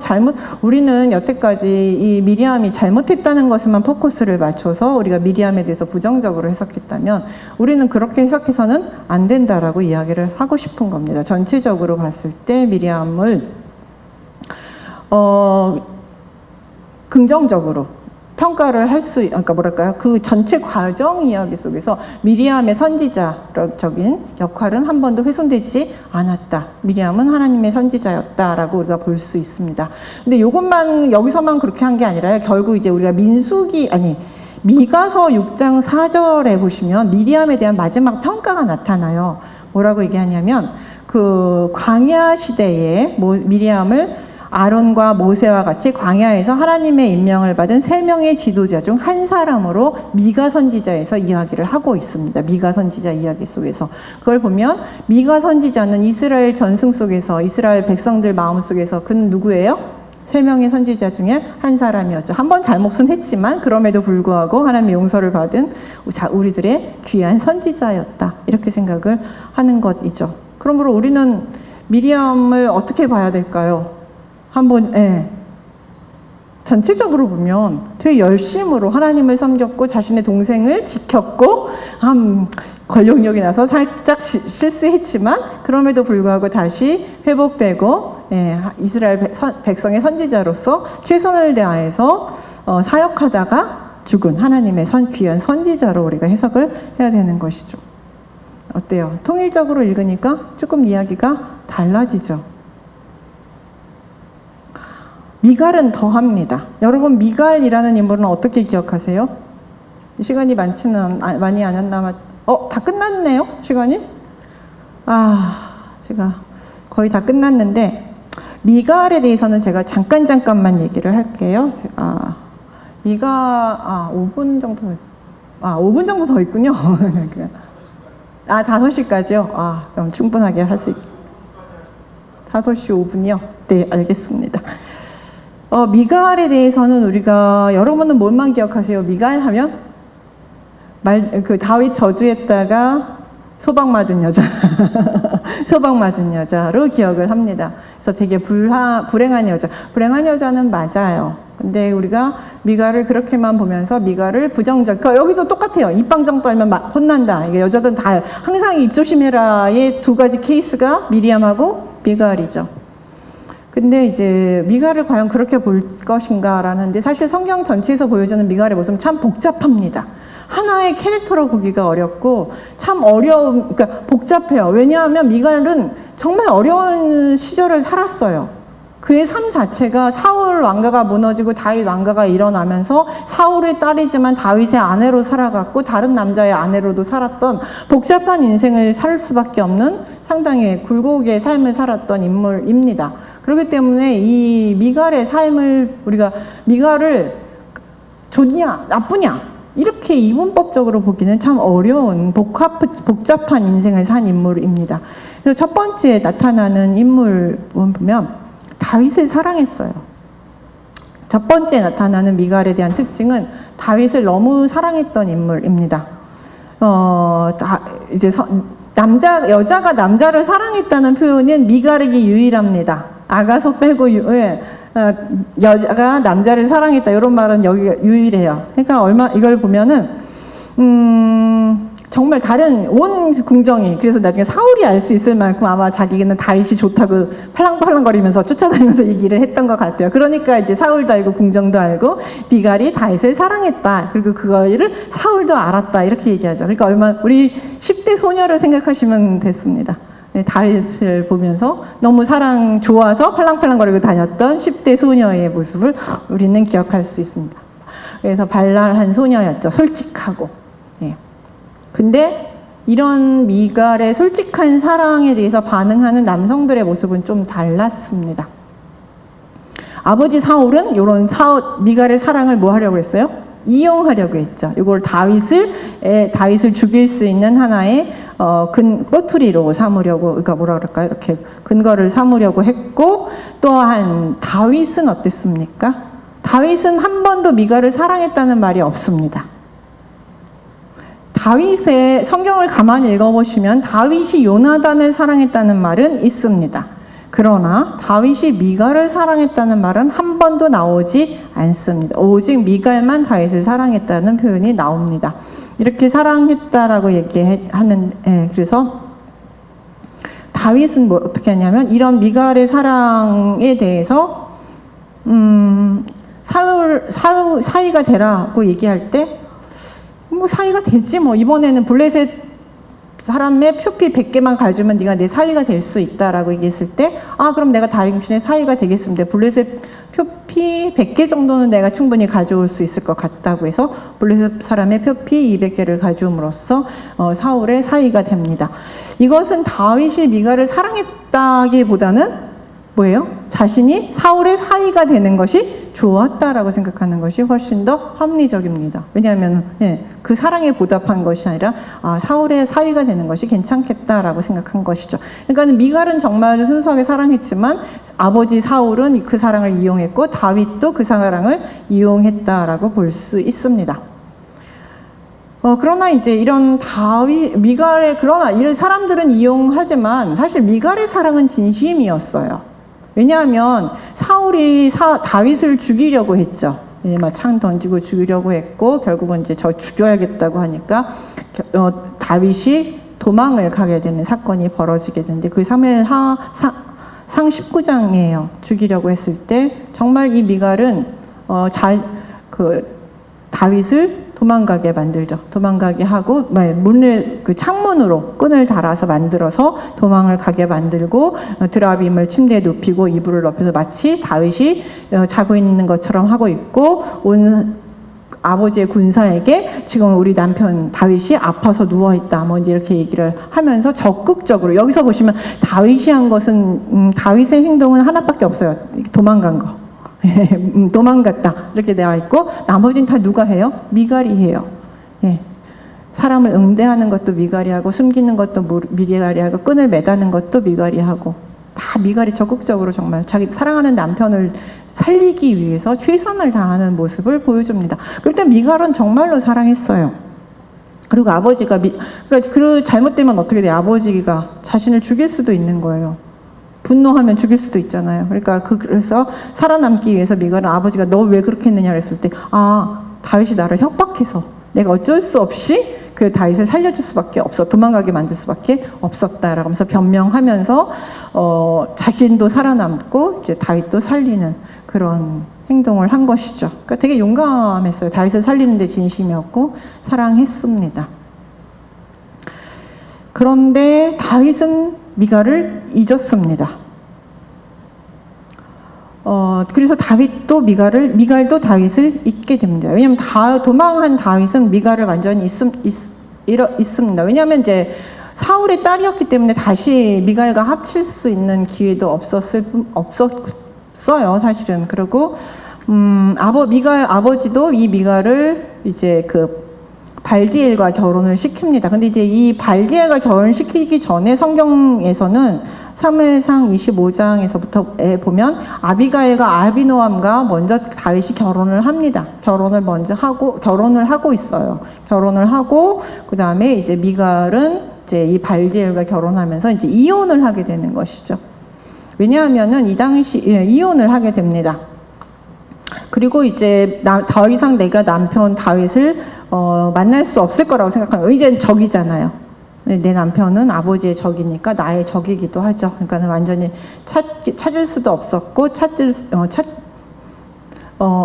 우리는 여태까지 이 미리암이 잘못했다는 것에만 포커스를 맞춰서 우리가 미리암에 대해서 부정적으로 해석했다면 우리는 그렇게 해석해서는 안 된다라고 이야기를 하고 싶은 겁니다. 전체적으로 봤을 때 미리암을 긍정적으로 평가를 할 수, 그러니까 뭐랄까요? 그 전체 과정 이야기 속에서 미리암의 선지자적인 역할은 한 번도 훼손되지 않았다. 미리암은 하나님의 선지자였다라고 우리가 볼 수 있습니다. 근데 이것만, 여기서만 그렇게 한 게 아니라 결국 이제 우리가 미가서 6장 4절에 보시면 미리암에 대한 마지막 평가가 나타나요. 뭐라고 얘기하냐면, 그 광야 시대에 미리암을 아론과 모세와 같이 광야에서 하나님의 임명을 받은 3명의 지도자 중 한 사람으로 미가 선지자에서 이야기를 하고 있습니다. 미가 선지자 이야기 속에서. 그걸 보면 미가 선지자는 이스라엘 전승 속에서, 이스라엘 백성들 마음 속에서 그는 누구예요? 3명의 선지자 중에 한 사람이었죠. 한 번 잘못은 했지만 그럼에도 불구하고 하나님의 용서를 받은 우리들의 귀한 선지자였다. 이렇게 생각을 하는 것이죠. 그러므로 우리는 미리암을 어떻게 봐야 될까요? 전체적으로 보면 되게 열심으로 하나님을 섬겼고 자신의 동생을 지켰고 권력욕이 나서 살짝 실수했지만 그럼에도 불구하고 다시 회복되고 이스라엘 백성의 선지자로서 최선을 다해서 사역하다가 죽은 하나님의 귀한 선지자로 우리가 해석을 해야 되는 것이죠. 어때요? 통일적으로 읽으니까 조금 이야기가 달라지죠. 미갈은 더합니다. 여러분, 미갈이라는 인물은 어떻게 기억하세요? 시간이 많이 안 남았. 다 끝났네요, 시간이? 제가 거의 다 끝났는데 미갈에 대해서는 제가 잠깐만 얘기를 할게요. 5분 정도. 5분 정도 더 있군요. 5시까지요? 그럼 충분하게 할 수 5시 5분이요? 네, 알겠습니다. 미갈에 대해서는 우리가, 여러분은 뭘만 기억하세요? 미갈 하면? 다윗 저주했다가 소방 맞은 여자. 소방 맞은 여자로 기억을 합니다. 그래서 되게 불행한 여자. 불행한 여자는 맞아요. 근데 우리가 미갈을 그렇게만 보면서 미갈을 여기도 똑같아요. 입방정 떨면 혼난다. 이게 여자들은 다 항상 입조심해라의 2가지 케이스가 미리암하고 미갈이죠. 근데 이제 미갈을 과연 그렇게 볼 것인가라는데 사실 성경 전체에서 보여주는 미갈의 모습은 참 복잡합니다. 하나의 캐릭터로 보기가 어렵고 참 그러니까 복잡해요. 왜냐하면 미갈은 정말 어려운 시절을 살았어요. 그의 삶 자체가 사울 왕가가 무너지고 다윗 왕가가 일어나면서 사울의 딸이지만 다윗의 아내로 살아갔고 다른 남자의 아내로도 살았던 복잡한 인생을 살 수밖에 없는 상당히 굴곡의 삶을 살았던 인물입니다. 그렇기 때문에 이 미갈의 삶을 우리가 미갈을 좋냐 나쁘냐 이렇게 이분법적으로 보기는 참 어려운 복잡한 인생을 산 인물입니다. 그래서 첫 번째 나타나는 인물 보면 다윗을 사랑했어요. 첫 번째 나타나는 미갈에 대한 특징은 다윗을 너무 사랑했던 인물입니다. 여자가 남자를 사랑했다는 표현은 미갈에게 유일합니다. 아가서 빼고 여자가 남자를 사랑했다 이런 말은 여기가 유일해요. 그러니까 이걸 보면은 정말 다른 온 궁정이 그래서 나중에 사울이 알 수 있을 만큼 아마 자기는 다윗이 좋다고 팔랑팔랑거리면서 쫓아다니면서 얘기를 했던 것 같아요. 그러니까 이제 사울도 알고 궁정도 알고 미갈이 다윗을 사랑했다. 그리고 그거를 사울도 알았다. 이렇게 얘기하죠. 그러니까 우리 10대 소녀를 생각하시면 됐습니다. 다윗을 보면서 너무 좋아서 팔랑팔랑거리고 다녔던 10대 소녀의 모습을 우리는 기억할 수 있습니다. 그래서 발랄한 소녀였죠. 솔직하고. 근데 이런 미갈의 솔직한 사랑에 대해서 반응하는 남성들의 모습은 좀 달랐습니다. 아버지 사울은 이런 미갈의 사랑을 뭐 하려고 했어요? 이용하려고 했죠. 이걸 다윗을 죽일 수 있는 하나의 꼬투리로 삼으려고, 그러니까 뭐라 그럴까요? 이렇게 근거를 삼으려고 했고, 또한 다윗은 어땠습니까? 다윗은 한 번도 미갈을 사랑했다는 말이 없습니다. 다윗의 성경을 가만히 읽어보시면 다윗이 요나단을 사랑했다는 말은 있습니다. 그러나 다윗이 미갈을 사랑했다는 말은 한 번도 나오지 않습니다. 오직 미갈만 다윗을 사랑했다는 표현이 나옵니다. 이렇게 사랑했다라고 얘기하는, 그래서 다윗은 뭐 어떻게 하냐면 이런 미갈의 사랑에 대해서 사위가 되라고 얘기할 때 뭐 사위가 되지 뭐 이번에는 블레셋 사람의 표피 100개만 가지면 네가 내 사위가 될 수 있다라고 얘기했을 때 그럼 내가 다윗의 사위가 되겠습니다. 블레셋 표피 100개 정도는 내가 충분히 가져올 수 있을 것 같다고 해서 블레셋 사람의 표피 200개를 가져옴으로써 사울의 사위가 됩니다. 이것은 다윗이 미갈을 사랑했다기보다는 뭐예요? 자신이 사울의 사위가 되는 것이 좋았다라고 생각하는 것이 훨씬 더 합리적입니다. 왜냐하면 그 사랑에 보답한 것이 아니라 사울의 사위가 되는 것이 괜찮겠다라고 생각한 것이죠. 그러니까 미갈은 정말 순수하게 사랑했지만 아버지 사울은 그 사랑을 이용했고 다윗도 그 사랑을 이용했다라고 볼 수 있습니다. 그러나 이제 이런 그러나 이런 사람들은 이용하지만 사실 미갈의 사랑은 진심이었어요. 왜냐하면 사울이 다윗을 죽이려고 했죠. 막 창 던지고 죽이려고 했고 결국은 이제 저 죽여야겠다고 하니까 다윗이 도망을 가게 되는 사건이 벌어지게 되는데 그 사무엘상 19장이에요. 죽이려고 했을 때 정말 이 미갈은 다윗을 도망가게 만들죠. 도망가게 하고 문을 창문으로 끈을 달아서 만들어서 도망을 가게 만들고 드라빔을 침대에 눕히고 이불을 덮여서 마치 다윗이 자고 있는 것처럼 하고 있고 온 아버지의 군사에게 지금 우리 남편 다윗이 아파서 누워있다 뭐 이제 이렇게 얘기를 하면서 적극적으로 여기서 보시면 다윗이 한 것은 다윗의 행동은 하나밖에 없어요. 도망간 거. 도망갔다 이렇게 되어 있고 나머지는 다 누가 해요? 미갈이 해요. 사람을 응대하는 것도 미갈이 하고 숨기는 것도 미갈이 하고 끈을 매다는 것도 미갈이 하고 다 미갈이 적극적으로 정말 자기 사랑하는 남편을 살리기 위해서 최선을 다하는 모습을 보여줍니다. 그때 미갈은 정말로 사랑했어요. 그리고 아버지가 그러니까 잘못되면 어떻게 돼요? 아버지가 자신을 죽일 수도 있는 거예요. 분노하면 죽일 수도 있잖아요. 그러니까 그래서 살아남기 위해서 미갈은 아버지가 너 왜 그렇게 했느냐 그랬을 때 다윗이 나를 협박해서 내가 어쩔 수 없이 그 다윗을 살려줄 수밖에 없어 도망가게 만들 수밖에 없었다라고 하면서 변명하면서 자신도 살아남고 이제 다윗도 살리는 그런 행동을 한 것이죠. 그러니까 되게 용감했어요. 다윗을 살리는 데 진심이었고 사랑했습니다. 그런데 다윗은 미갈을 잊었습니다. 그래서 미갈도 다윗을 잊게 됩니다. 왜냐하면 도망한 다윗은 미갈을 완전히 잊습니다. 왜냐하면 이제 사울의 딸이었기 때문에 다시 미갈과 합칠 수 있는 기회도 없었어요, 사실은. 그리고 아버지도 이 미갈을 이제 발디엘과 결혼을 시킵니다. 근데 이제 이 발디엘과 결혼시키기 전에 성경에서는 사무엘상 25장에서부터 보면 아비가일과 아비노함과 먼저 다윗이 결혼을 합니다. 결혼을 하고 있어요. 결혼을 하고 그 다음에 이제 미갈은 이제 이 발디엘과 결혼하면서 이제 이혼을 하게 되는 것이죠. 왜냐하면은 이 당시 이혼을 하게 됩니다. 그리고 이제 더 이상 내가 남편 다윗을 만날 수 없을 거라고 생각하는 거예요. 이제는 적이잖아요. 내 남편은 아버지의 적이니까 나의 적이기도 하죠. 그러니까 완전히 찾을 수도 없었고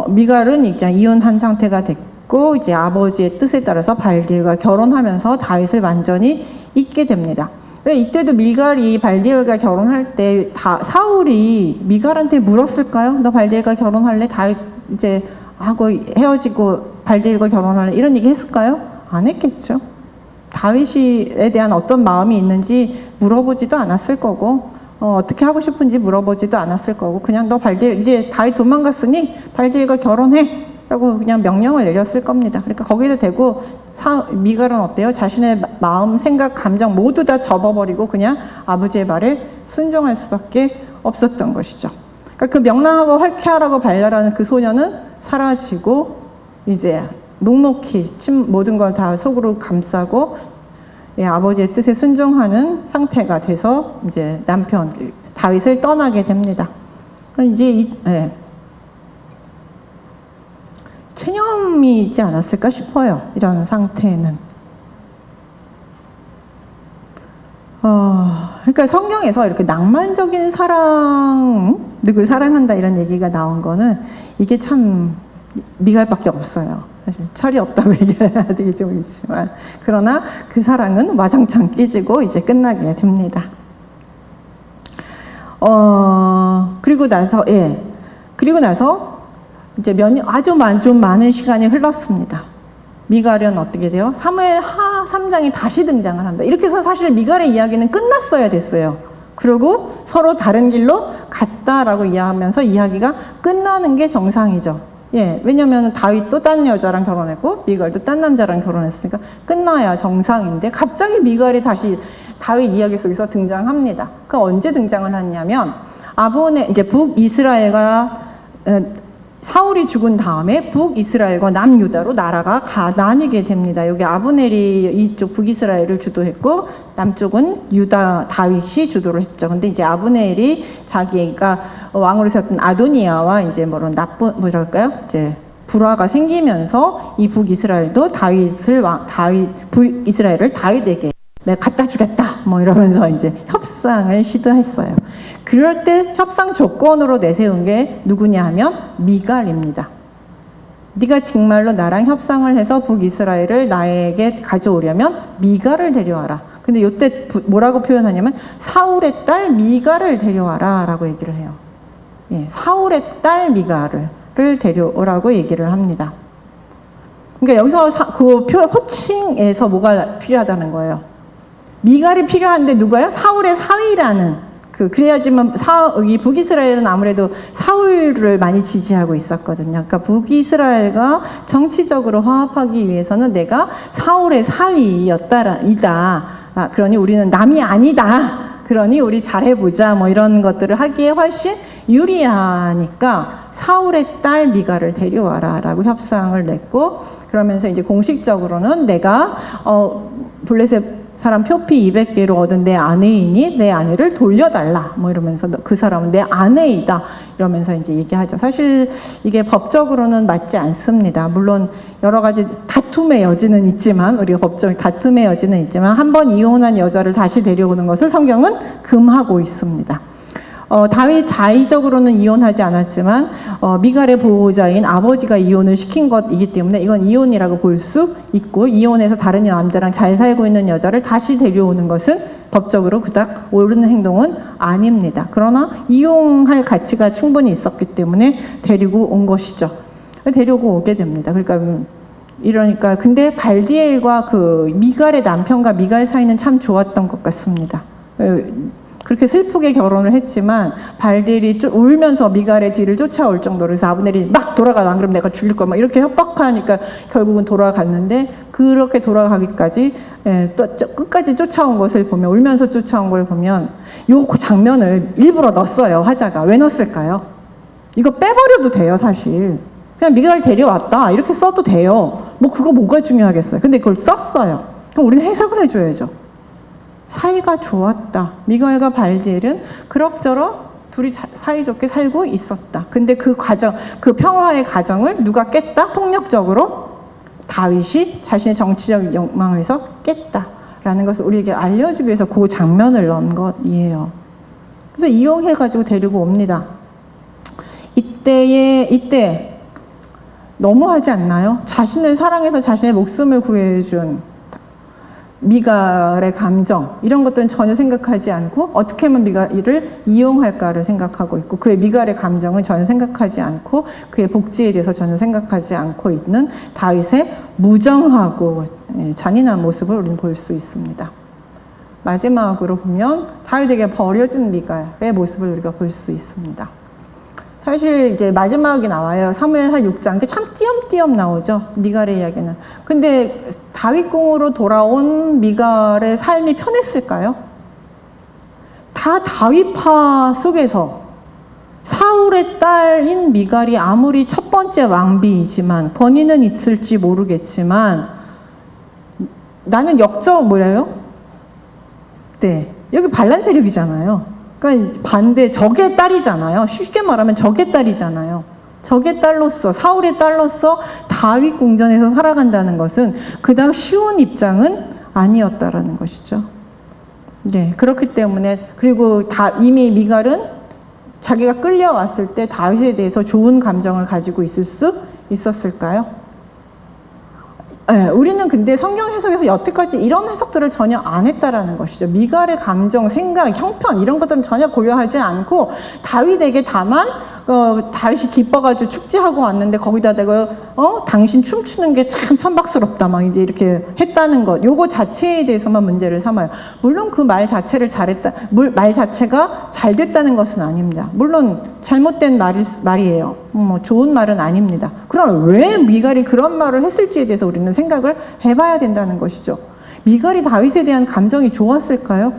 미갈은 이제 이혼한 상태가 됐고 이제 아버지의 뜻에 따라서 발디엘과 결혼하면서 다윗을 완전히 잊게 됩니다. 이때도 미갈이 발디엘과 결혼할 때 사울이 미갈한테 물었을까요? 너 발디엘과 결혼할래? 다윗 이제 하고 헤어지고 발디엘과 결혼할래? 이런 얘기 했을까요? 안 했겠죠. 다윗에 대한 어떤 마음이 있는지 물어보지도 않았을 거고 어떻게 하고 싶은지 물어보지도 않았을 거고 그냥 너 이제 다윗 도망갔으니 발디엘과 결혼해 라고 그냥 명령을 내렸을 겁니다. 그러니까 거기도 되고 미갈은 어때요? 자신의 마음, 생각, 감정 모두 다 접어버리고 그냥 아버지의 말에 순종할 수밖에 없었던 것이죠. 그러니까 그 명랑하고 활쾌하고 발랄한 그 소녀는 사라지고 이제 묵묵히 모든 걸 다 속으로 감싸고 아버지의 뜻에 순종하는 상태가 돼서 이제 다윗을 떠나게 됩니다. 이제 체념이지 않았을까 싶어요. 이런 상태는. 그러니까 성경에서 이렇게 낭만적인 사랑, 누굴 사랑한다 이런 얘기가 나온 거는 이게 참 미갈밖에 없어요. 사실 철이 없다고 얘기해야 되게 좀 있지만, 그러나 그 사랑은 와장창 깨지고 이제 끝나게 됩니다. 그리고 나서 이제 아주 좀 많은 시간이 흘렀습니다. 미갈은 어떻게 돼요? 사무엘하 3장에 다시 등장을 한다. 이렇게 해서 사실 미갈의 이야기는 끝났어야 됐어요. 그리고 서로 다른 길로 갔다라고 이야기하면서 이야기가 끝나는 게 정상이죠. 왜냐면 다윗도 딴 여자랑 결혼했고 미갈도 딴 남자랑 결혼했으니까 끝나야 정상인데 갑자기 미갈이 다시 다윗 이야기 속에서 등장합니다. 그 언제 등장을 하냐면 이제 북이스라엘과 사울이 죽은 다음에 북이스라엘과 남유다로 나라가 나뉘게 됩니다. 여기 아브넬이 이쪽 북이스라엘을 주도했고 남쪽은 다윗이 주도를 했죠. 근데 이제 아브넬이 자기가 왕으로 세웠던 아도니아와 이제 이제 불화가 생기면서 이 북이스라엘도 북이스라엘을 다윗에게 내가 갖다 주겠다 이러면서 이제 협상을 시도했어요. 그럴 때 협상 조건으로 내세운 게 누구냐 하면 미갈입니다. 네가 정말로 나랑 협상을 해서 북이스라엘을 나에게 가져오려면 미갈을 데려와라. 근데 이때 뭐라고 표현하냐면 사울의 딸 미갈을 데려와라 라고 얘기를 해요. 사울의 딸 미갈을 데려오라고 얘기를 합니다. 그러니까 여기서 그 호칭에서 뭐가 필요하다는 거예요. 미갈이 필요한데 누가요? 사울의 사위라는 그래야지만 이 북이스라엘은 아무래도 사울을 많이 지지하고 있었거든요. 그러니까 북이스라엘과 정치적으로 화합하기 위해서는 내가 사울의 사위이다. 그러니 우리는 남이 아니다. 그러니 우리 잘해보자. 이런 것들을 하기에 훨씬 유리하니까 사울의 딸 미갈을 데려와라라고 협상을 냈고, 그러면서 이제 공식적으로는 내가 블레셋 사람 표피 200개로 얻은 내 아내이니 내 아내를 돌려달라 이러면서 그 사람은 내 아내이다 이러면서 이제 얘기하죠. 사실 이게 법적으로는 맞지 않습니다. 물론 여러 가지 다툼의 여지는 있지만 한 번 이혼한 여자를 다시 데려오는 것을 성경은 금하고 있습니다. 다윗 자의적으로는 이혼하지 않았지만 미갈의 보호자인 아버지가 이혼을 시킨 것이기 때문에 이건 이혼이라고 볼 수 있고, 이혼해서 다른 남자랑 잘 살고 있는 여자를 다시 데려오는 것은 법적으로 그닥 옳은 행동은 아닙니다. 그러나 이용할 가치가 충분히 있었기 때문에 데리고 온 것이죠. 데리고 오게 됩니다. 그러니까 근데 발디엘과 그 미갈의 남편과 미갈 사이는 참 좋았던 것 같습니다. 그렇게 슬프게 결혼을 했지만 발디엘이 울면서 미갈의 뒤를 쫓아올 정도로, 그래서 아브넬이 막 돌아가, 안 그러면 내가 죽일 거야 이렇게 협박하니까 결국은 돌아갔는데, 그렇게 돌아가기까지 또 끝까지 쫓아온 것을 보면, 울면서 쫓아온 걸 보면 요 장면을 일부러 넣었어요. 화자가 왜 넣었을까요? 이거 빼버려도 돼요. 사실 그냥 미갈 데려왔다 이렇게 써도 돼요. 그거 뭐가 중요하겠어요. 근데 그걸 썼어요. 그럼 우리는 해석을 해줘야죠. 사이가 좋았다. 미갈과 발디엘은 그럭저럭 둘이 사이좋게 살고 있었다. 근데 그 평화의 과정을 누가 깼다? 폭력적으로 다윗이 자신의 정치적 욕망을 위해서 깼다라는 것을 우리에게 알려주기 위해서 그 장면을 넣은 것이에요. 그래서 이용해가지고 데리고 옵니다. 이때 너무하지 않나요? 자신을 사랑해서 자신의 목숨을 구해준 미갈의 감정, 이런 것들은 전혀 생각하지 않고 어떻게 하면 미갈을 이용할까를 생각하고 있고, 그의 미갈의 감정은 전혀 생각하지 않고 그의 복지에 대해서 전혀 생각하지 않고 있는 다윗의 무정하고 잔인한 모습을 우리는 볼 수 있습니다. 마지막으로 보면 다윗에게 버려진 미갈의 모습을 우리가 볼 수 있습니다. 사실 이제 마지막이 나와요. 사무엘하 6장. 참 띄엄띄엄 나오죠. 미갈의 이야기는. 근데 다윗궁으로 돌아온 미갈의 삶이 편했을까요? 다 다윗파 속에서 사울의 딸인 미갈이 아무리 첫 번째 왕비이지만, 권위는 있을지 모르겠지만, 나는 여기 반란 세력이잖아요. 그러니까 반대 적의 딸이잖아요. 쉽게 말하면 적의 딸이잖아요. 적의 딸로서, 사울의 딸로서 다윗 궁전에서 살아간다는 것은 그닥 쉬운 입장은 아니었다라는 것이죠. 네, 그렇기 때문에 그리고 이미 미갈은 자기가 끌려왔을 때 다윗에 대해서 좋은 감정을 가지고 있을 수 있었을까요? 네, 우리는 근데 성경 해석에서 여태까지 이런 해석들을 전혀 안 했다라는 것이죠. 미갈의 감정, 생각, 형편 이런 것들은 전혀 고려하지 않고 다윗에게 다만 다윗이 기뻐가지고 축제하고 왔는데 거기다 내가 당신 춤추는 게 참 천박스럽다 막 이제 이렇게 했다는 것, 요거 자체에 대해서만 문제를 삼아요. 물론 그 말 자체를 말 자체가 잘 됐다는 것은 아닙니다. 물론 잘못된 말이에요. 뭐 좋은 말은 아닙니다. 그럼 왜 미갈이 그런 말을 했을지에 대해서 우리는 생각을 해봐야 된다는 것이죠. 미갈이 다윗에 대한 감정이 좋았을까요?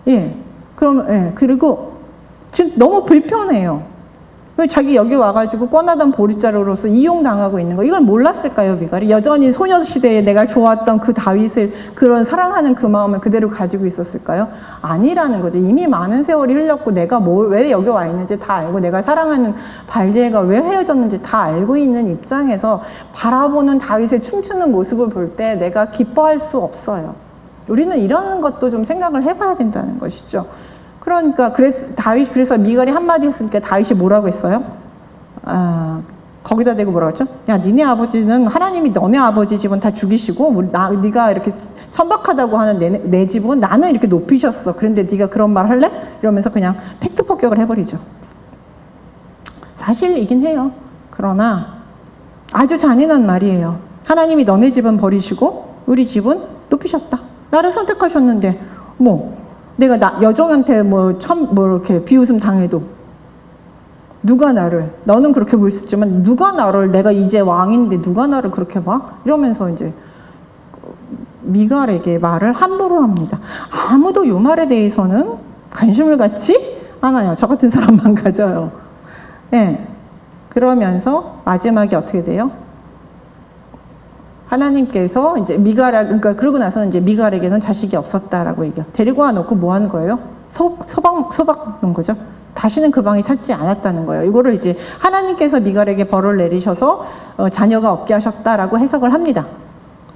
예. 그리고 지금 너무 불편해요. 자기 여기 와가지고 뻔하던 보릿자루로서 이용당하고 있는 거, 이걸 몰랐을까요, 미갈이? 여전히 소녀시대에 내가 좋았던 그 다윗을, 그런 사랑하는 그 마음을 그대로 가지고 있었을까요? 아니라는 거죠. 이미 많은 세월이 흘렀고 내가 왜 여기 와 있는지 다 알고, 내가 사랑하는 발디엘과 왜 헤어졌는지 다 알고 있는 입장에서 바라보는 다윗의 춤추는 모습을 볼 때 내가 기뻐할 수 없어요. 우리는 이런 것도 좀 생각을 해봐야 된다는 것이죠. 그러니까 그래서 미갈이 한마디 했으니까 다윗이 뭐라고 했어요? 거기다 대고 뭐라고 했죠? 야, 니네 아버지는 하나님이 너네 아버지 집은 다 죽이시고 네가 이렇게 천박하다고 하는 내 집은 나는 이렇게 높이셨어. 그런데 네가 그런 말 할래? 이러면서 그냥 팩트 폭격을 해버리죠. 사실이긴 해요. 그러나 아주 잔인한 말이에요. 하나님이 너네 집은 버리시고 우리 집은 높이셨다. 나를 선택하셨는데 내가 여종한테 이렇게 비웃음 당해도 누가 너는 그렇게 볼 수 있지만 누가 내가 이제 왕인데 누가 나를 그렇게 봐? 이러면서 이제 미갈에게 말을 함부로 합니다. 아무도 이 말에 대해서는 관심을 갖지 않아요. 저 같은 사람만 가져요. 네. 그러면서 마지막에 어떻게 돼요? 하나님께서 이제 그러니까 그러고 나서는 이제 미갈에게는 자식이 없었다라고 얘기해요. 데리고 와놓고 뭐 하는 거예요? 소박는 거죠. 다시는 그 방이 찾지 않았다는 거예요. 이거를 이제 하나님께서 미갈에게 벌을 내리셔서 자녀가 없게 하셨다라고 해석을 합니다.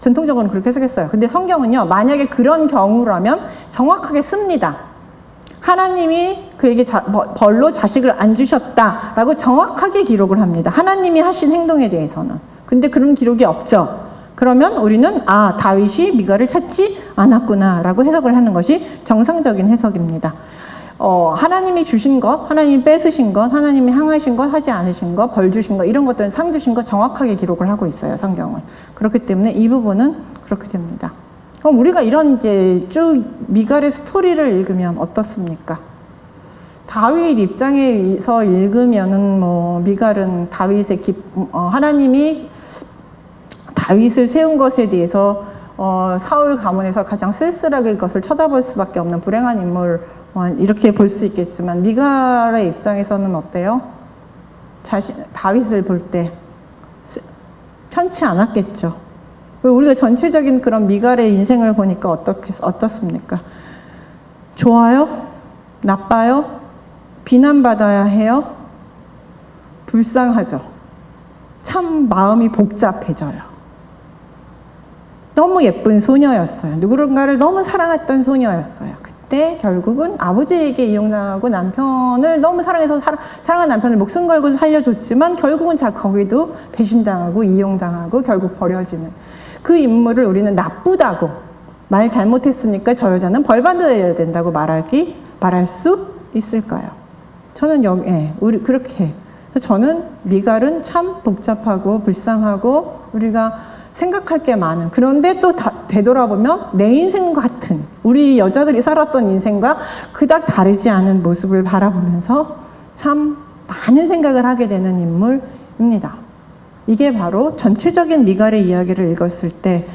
전통적으로는 그렇게 해석했어요. 근데 성경은요, 만약에 그런 경우라면 정확하게 씁니다. 하나님이 그에게 벌로 자식을 안 주셨다라고 정확하게 기록을 합니다. 하나님이 하신 행동에 대해서는. 근데 그런 기록이 없죠. 그러면 우리는 다윗이 미갈을 찾지 않았구나라고 해석을 하는 것이 정상적인 해석입니다. 하나님이 주신 것, 하나님이 뺏으신 것, 하나님이 향하신 것, 하지 않으신 것, 벌 주신 것, 이런 것들은 상 주신 것 정확하게 기록을 하고 있어요, 성경은. 그렇기 때문에 이 부분은 그렇게 됩니다. 그럼 우리가 이런 이제 쭉 미갈의 스토리를 읽으면 어떻습니까? 다윗 입장에서 읽으면은 미갈은 하나님이 다윗을 세운 것에 대해서 사울 가문에서 가장 쓸쓸하게 그것을 쳐다볼 수밖에 없는 불행한 인물, 이렇게 볼 수 있겠지만 미갈의 입장에서는 어때요? 다윗을 볼 때 편치 않았겠죠. 우리가 전체적인 그런 미갈의 인생을 보니까 어떻습니까? 좋아요? 나빠요? 비난받아야 해요? 불쌍하죠. 참 마음이 복잡해져요. 너무 예쁜 소녀였어요. 누군가를 너무 사랑했던 소녀였어요. 그때 결국은 아버지에게 이용당하고 남편을 너무 사랑해서 사랑한 남편을 목숨 걸고 살려줬지만 결국은 거기도 배신당하고 이용당하고 결국 버려지는 그 인물을 우리는 나쁘다고, 말 잘못했으니까 저 여자는 벌 받아야 된다고 말할 수 있을까요? 저는 그렇게. 저는 미갈은 참 복잡하고 불쌍하고 우리가 생각할 게 많은, 그런데 또 되돌아보면 내 인생 같은, 우리 여자들이 살았던 인생과 그닥 다르지 않은 모습을 바라보면서 참 많은 생각을 하게 되는 인물입니다. 이게 바로 전체적인 미갈의 이야기를 읽었을 때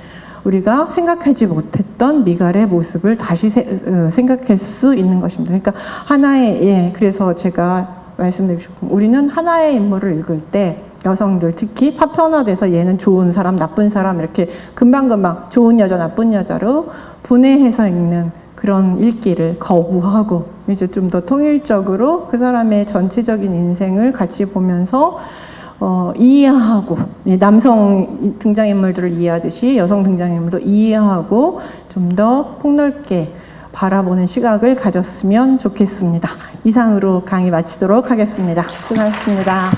우리가 생각하지 못했던 미갈의 모습을 다시 생각할 수 있는 것입니다. 그러니까 그래서 제가 말씀드리고 싶은, 우리는 하나의 인물을 읽을 때 여성들 특히 파편화돼서 얘는 좋은 사람, 나쁜 사람 이렇게 금방금방 좋은 여자, 나쁜 여자로 분해해서 읽는 그런 읽기를 거부하고 이제 좀 더 통일적으로 그 사람의 전체적인 인생을 같이 보면서 이해하고, 남성 등장인물들을 이해하듯이 여성 등장인물도 이해하고 좀 더 폭넓게 바라보는 시각을 가졌으면 좋겠습니다. 이상으로 강의 마치도록 하겠습니다. 수고하셨습니다.